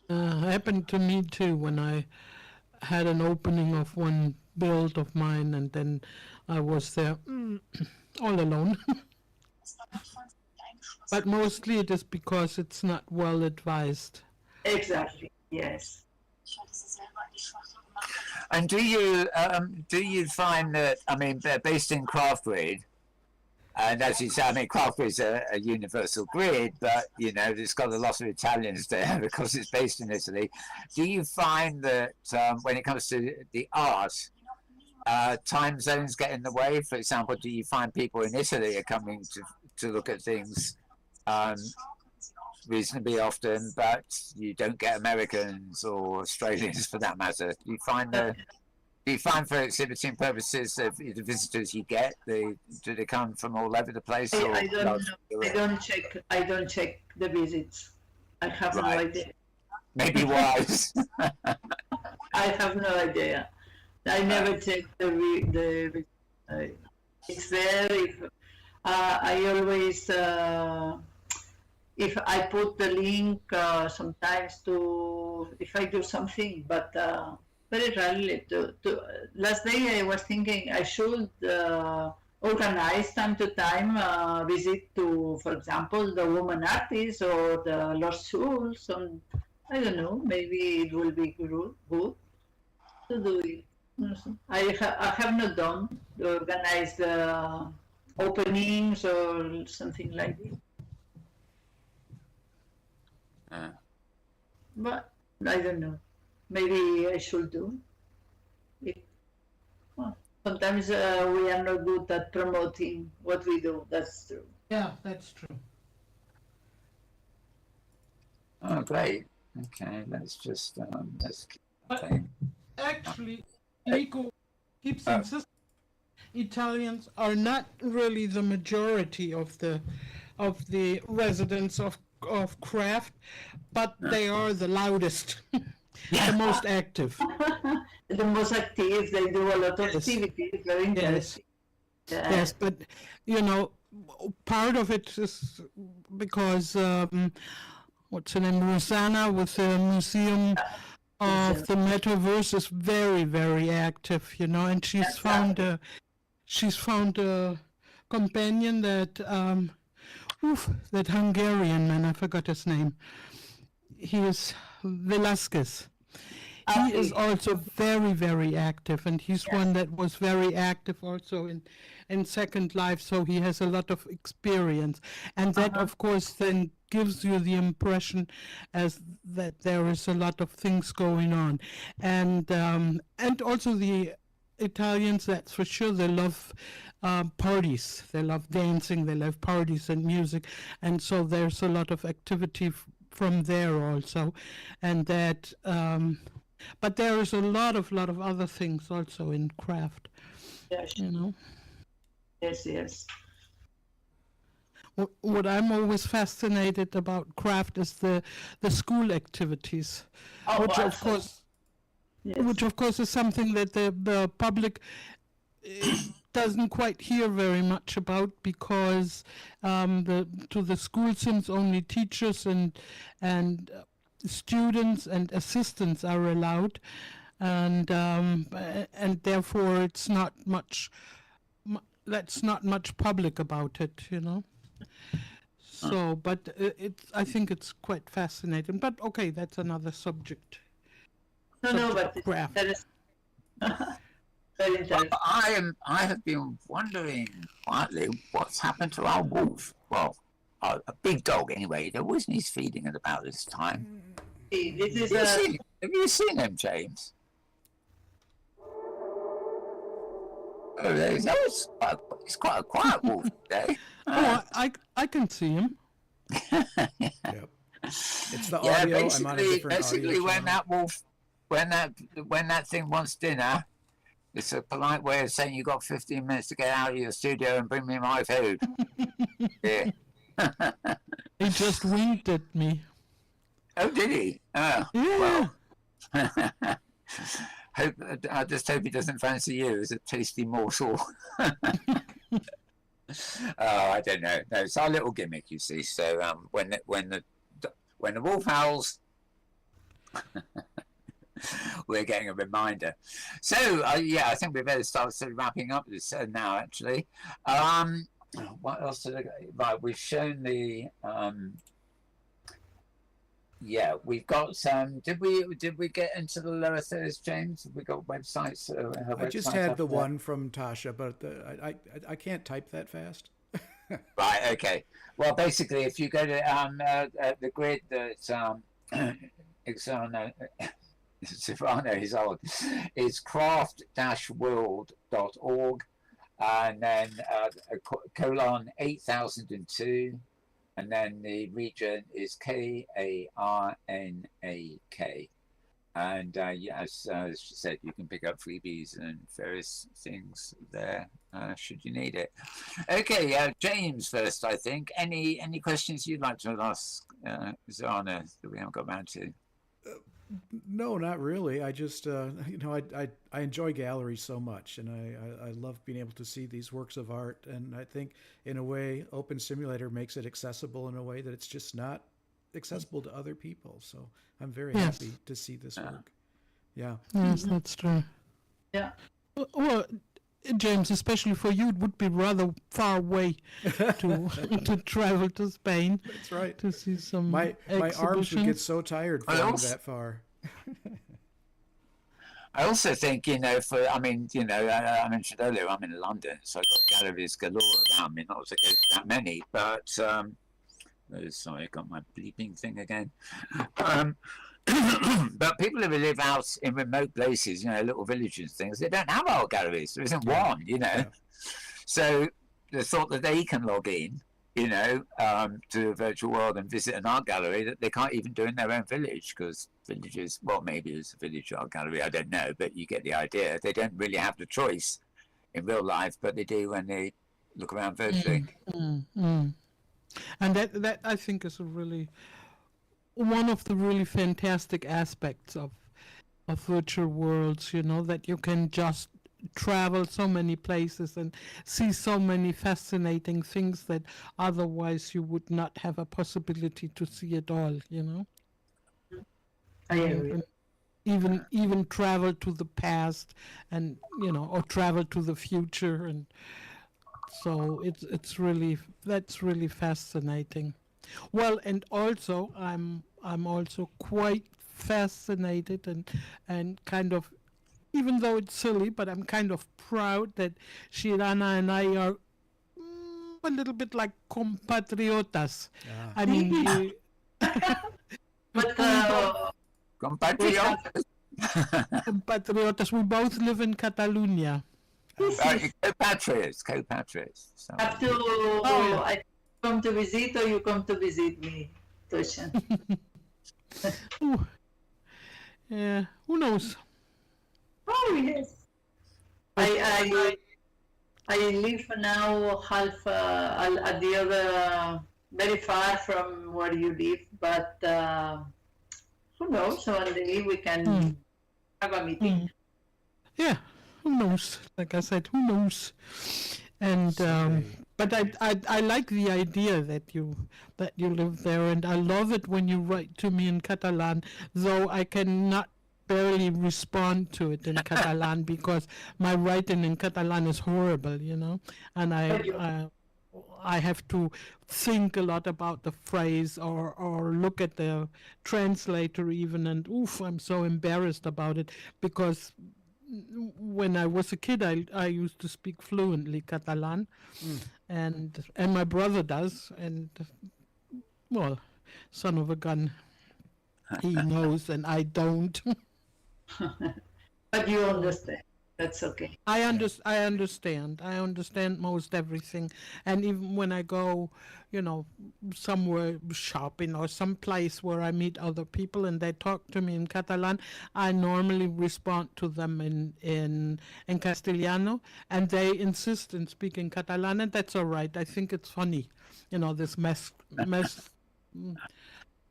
Happened to me too when I had an opening of one build of mine, and then I was there all alone. But mostly it is because it's not well advised. Exactly. Yes. And do you find that, I mean, they're based in Hypergrid, and as you say, I mean, Hypergrid is a universal grid, but you know, it's got a lot of Italians there because it's based in Italy. Do you find that when it comes to the art, time zones get in the way? For example, do you find people in Italy are coming to look at things reasonably often, but you don't get Americans or Australians for that matter? Do you find for exhibiting purposes the visitors you get, do they come from all over the place? I don't know. I don't check the visits. I have no idea. Maybe wise. I have no idea. I never check the it's there. If I always if I put the link sometimes to if I do something, but very rarely. Last day I was thinking I should organize time to time visit to, for example, the woman artists or the lost souls. I don't know. Maybe it will be good to do it. I have not done to organize the openings or something like this. But I don't know. Maybe I should do it. Well, sometimes we are not good at promoting what we do. That's true. Yeah, that's true. Oh, great. Okay, let's just let's keep playing. Actually, Nico keeps insisting Italians are not really the majority of the residents of craft, but they are the loudest, the most active. The most active, they do a lot of activities, very interesting. Yes. Yes, but you know, part of it is because what's her name, Rosanna, with the Museum of the Metaverse, is very, very active, you know, and she's found a companion that that Hungarian man, I forgot his name. He is Velasquez. He is also very, very active, and he's one that was very active also in Second Life, so he has a lot of experience. And that, of course, then gives you the impression as that there is a lot of things going on. And also the Italians, that's for sure, they love parties. They love dancing, they love parties and music, and so there's a lot of activity from there also. And that... but there is a lot of other things also in craft, you know. Yes. What I'm always fascinated about craft is the school activities, which of course is something that the public doesn't quite hear very much about, because to the school sims only teachers and students and assistants are allowed, and therefore it's not much. That's not much public about it, you know. So, but I think it's quite fascinating. But okay, that's another subject. No, but Graph. that is very interesting. I have been wondering quietly what's happened to our wolf. Well, a big dog anyway. He always needs feeding at about this time. This is Have you seen him, James? Oh, there he goes. He's quite a quiet wolf today. Oh, I can see him. Yep. It's the audio. I'm on a different basically audio when channel. that wolf, when that thing wants dinner, it's a polite way of saying you got 15 minutes to get out of your studio and bring me my food. Yeah. He just winked at me. Oh, did he? Oh, Yeah. well. I just hope he doesn't fancy you as a tasty morsel. Oh, I don't know. No, it's our little gimmick, you see. So when the wolf howls, we're getting a reminder. So yeah, I think we better start sort of wrapping up this now. Actually, what else did I go? Right, we've shown the. Yeah, we've got some. Did we get into the lower thirds, James? Have we got websites? I just had the one from Tosha, but I can't type that fast. Right. Okay. Well, basically, if you go to the grid that Silvano is on, is craft-world.org, and then colon 8002. And then the region is KARNAK. And yes, as she said, you can pick up freebies and various things there should you need it. Okay, James first, I think. Any questions you'd like to ask Zana that we haven't got around to? No, not really. I just, I enjoy galleries so much, and I love being able to see these works of art. And I think, in a way, Open Simulator makes it accessible in a way that it's just not accessible to other people. So I'm very happy to see this work. Yeah. Yes, that's true. Yeah. Well, James, especially for you, it would be rather far away to travel to Spain. That's right. To see some my arms would get so tired flying that far. I also think, I mentioned earlier, I'm in London, so I've got galleries galore around me. Not to go to that many, but sorry, I got my bleeping thing again. But people who live out in remote places, little villages and things, they don't have art galleries. There isn't one, Yeah. So the thought that they can log in, to a virtual world and visit an art gallery that they can't even do in their own village, because villages, well, maybe it's a village art gallery, I don't know, but you get the idea. They don't really have the choice in real life, but they do when they look around virtually. And that I think is one of the really fantastic aspects of virtual worlds, that you can just travel so many places and see so many fascinating things that otherwise you would not have a possibility to see at all, I agree. Even travel to the past and or travel to the future, and so that's really fascinating. Well, and also I'm also quite fascinated and kind of, even though it's silly, but I'm kind of proud that Shirana and I are a little bit like compatriotas. Yeah. I mean, Compatriotas. compatriotas. We both live in Catalonia. Co-patriots. So. Have to I come to visit, or you come to visit me, Tosha? Yeah, who knows? Oh yes. I live now half at the other, very far from where you live, but who knows? One day we can have a meeting. Yeah, who knows? Like I said, who knows? And but I like the idea that you live there, and I love it when you write to me in Catalan, though I cannot barely respond to it in Catalan because my writing in Catalan is horrible, and I have to think a lot about the phrase or look at the translator even, and I'm so embarrassed about it because when I was a kid, I used to speak fluently Catalan, and my brother does, and well, son of a gun, he knows and I don't. But you understand. That's okay. I understand. I understand most everything, and even when I go, somewhere shopping or some place where I meet other people and they talk to me in Catalan, I normally respond to them in Castellano, and they insist in speaking Catalan, and that's all right. I think it's funny, this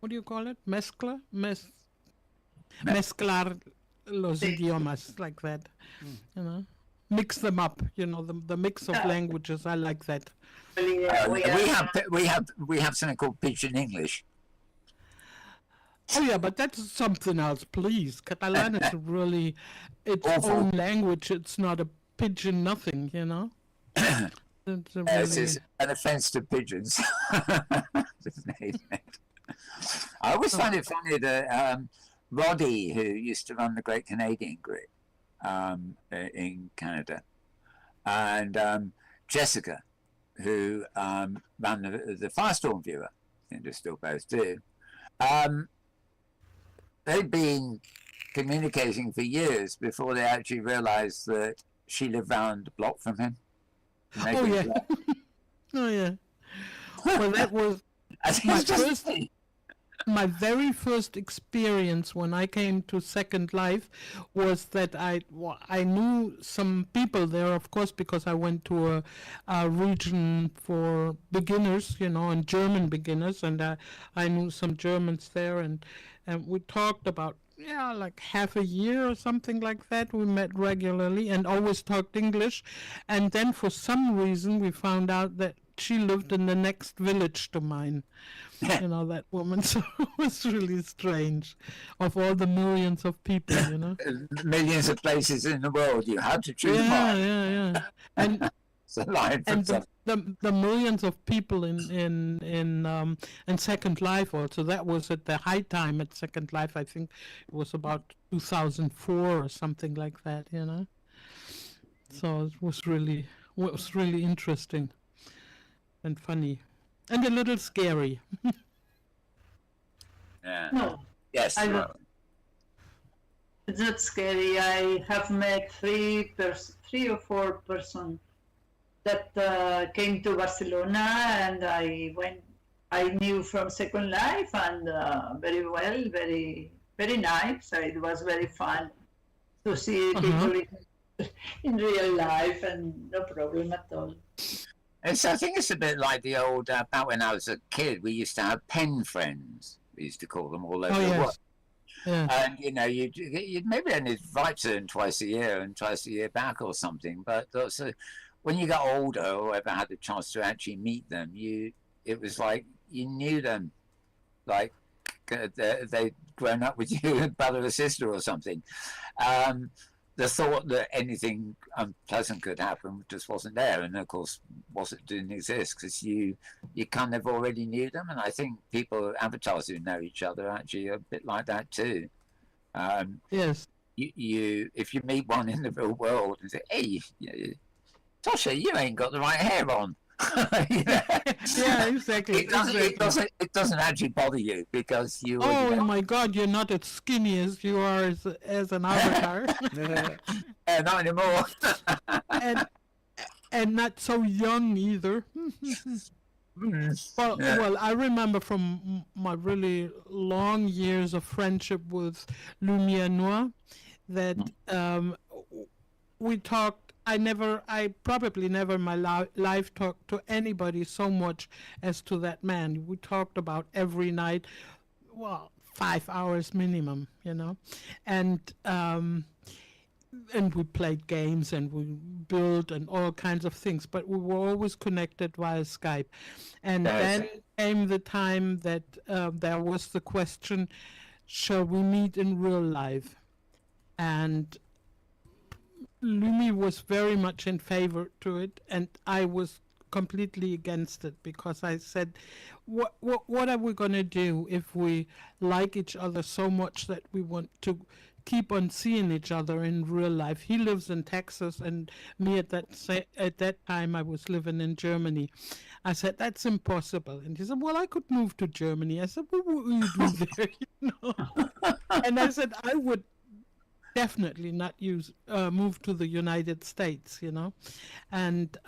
what do you call it? Mezclar los idiomas like that, mix them up, the mix of languages. I like that. We have something called Pidgin English. Oh yeah, but that's something else, please. Catalan is really its Awful. own language. It's not a pidgin nothing, It's It's an offence to pigeons. I always find it funny that Roddy, who used to run the Great Canadian Grid in Canada, and Jessica, who ran the Firestorm Viewer, and they still both do, they'd been communicating for years before they actually realised that she lived round the block from him. Oh yeah. Oh yeah. Well, that was my very first experience when I came to Second Life was that I knew some people there, of course, because I went to a region for beginners, and German beginners, and I knew some Germans there, and we talked about like half a year or something like that. We met regularly and always talked English, and then for some reason we found out that she lived in the next village to mine. That woman. So it was really strange. Of all the millions of people, Millions of places in the world, you had to choose one. Yeah. And it's a line from the millions of people in Second Life also. That was at the high time at Second Life. I think it was about 2004 or something like that. So it was really interesting and funny. And a little scary. Yeah. No. Yes. It's not scary. I have met three or four persons that came to Barcelona, and I knew from Second Life, and very well, very, very nice. it was very fun to see people in real life, and no problem at all. So I think it's a bit like the old, back when I was a kid, we used to have pen friends. We used to call them all over the world. Yeah. And, you'd maybe only invite them twice a year and twice a year back or something. But also, when you got older or ever had the chance to actually meet them, it was like you knew them. Like they'd grown up with you, brother or sister or something. The thought that anything unpleasant could happen just wasn't there, and of course didn't exist because you kind of already knew them. And I think people, avatars who know each other, actually are a bit like that too. Yes. You if you meet one in the real world and say, "Hey, Tosha, you ain't got the right hair on." Yeah, exactly. It doesn't actually bother you because you. Oh my God, you're not as skinny as you are as an avatar. Not anymore. and not so young either. Well, I remember from my really long years of friendship with Lumiere Noir that we talked. I probably never in my life talked to anybody so much as to that man. We talked about every night, 5 hours minimum, and and we played games and we built and all kinds of things, but we were always connected via Skype. And then came the time that there was the question, shall we meet in real life? And Lumi was very much in favor to it, and I was completely against it, because I said, what are we going to do if we like each other so much that we want to keep on seeing each other in real life? He lives in Texas, and me at that time I was living in Germany. I said, that's impossible. And he said, well, I could move to Germany. I said, well, what will you do there? You know? And I said, I would definitely not move to the United States, you know. And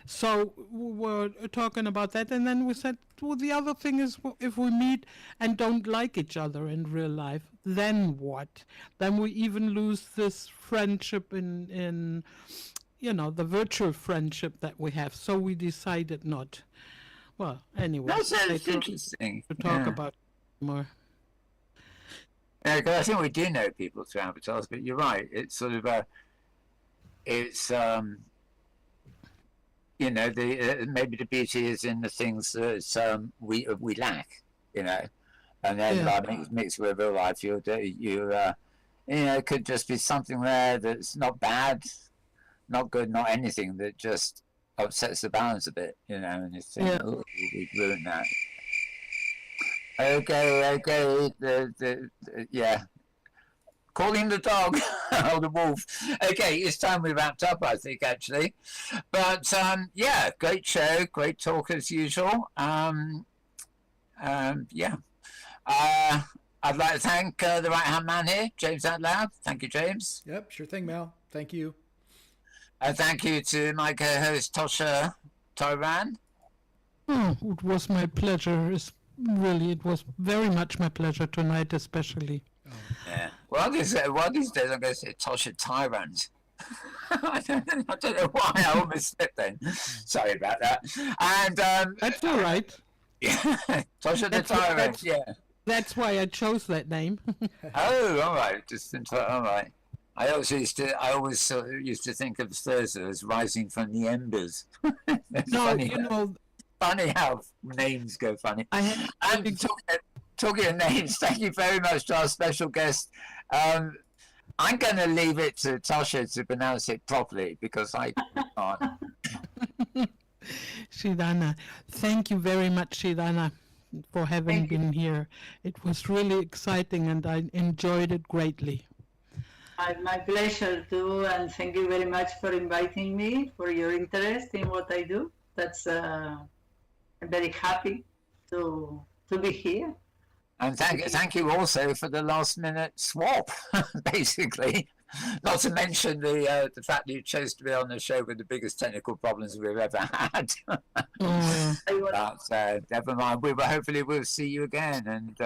so we were talking about that, and then we said, well, the other thing is, if we meet and don't like each other in real life, then what? Then we even lose this friendship in you know, the virtual friendship that we have. So we decided not. Well, anyway, That's interesting to talk about more. Yeah, because I think we do know people through avatars, but you're right. It's sort of you know, maybe the beauty is in the things that we lack, you know, and then mixed with real life, you know, it could just be something there that's not bad, not good, not anything, that just upsets the balance a bit, you know, and you think, oh, we've ruined that. Okay, yeah. Calling the dog or the wolf. Okay, it's time we wrapped up, I think, actually. But yeah, great show, great talk as usual. Yeah. I'd like to thank the right-hand man here, James Atlloud. Thank you, James. Yep, sure thing, Mel. Thank you. Thank you to my co-host, Tosha Ryran. Oh, it was my pleasure. It was very much my pleasure tonight, especially. Oh. Yeah. Well, one of these days I'm going to say Tosha Tyrant. I don't know why I almost slipped then. Sorry about that. And that's all right. Yeah, Tosha the Tyrant. Yeah. That's why I chose that name. Oh, all right. All right. I always used to think of Thursday as rising from the embers. Funny how names go funny. And talking of names, thank you very much to our special guest. I'm going to leave it to Tosha to pronounce it properly, because I can't. Shidana, thank you very much, Shidana, for having been here. It was really exciting, and I enjoyed it greatly. My pleasure too, and thank you very much for inviting me, for your interest in what I do. That's I'm very happy to be here. And thank you also for the last minute swap, basically. Not to mention the fact that you chose to be on the show with the biggest technical problems we've ever had. But never mind. Hopefully we'll see you again, and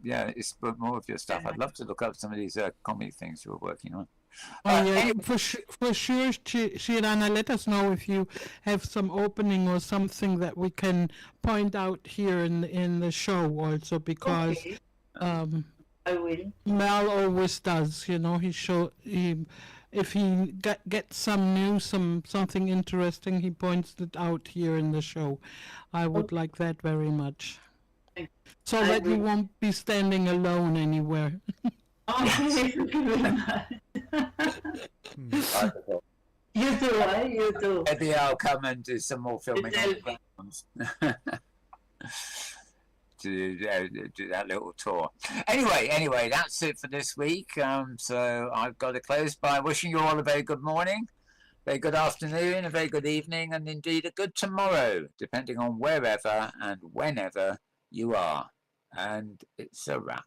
yeah, explore more of your stuff. I'd love to look up some of these comedy things you're working on. Anyway. For sure, Shirana, let us know if you have some opening or something that we can point out here in the show also, because I will. Mel always does, you know. If he gets some news, something interesting, he points it out here in the show. I would like that very much, so that you won't be standing alone anywhere. Okay, thank you very much. You too, right? You too. Maybe I'll come and do some more filming on the grounds. to do that little tour. Anyway, that's it for this week. So I've got to close by wishing you all a very good morning, very good afternoon, a very good evening, and indeed a good tomorrow, depending on wherever and whenever you are. And it's a wrap.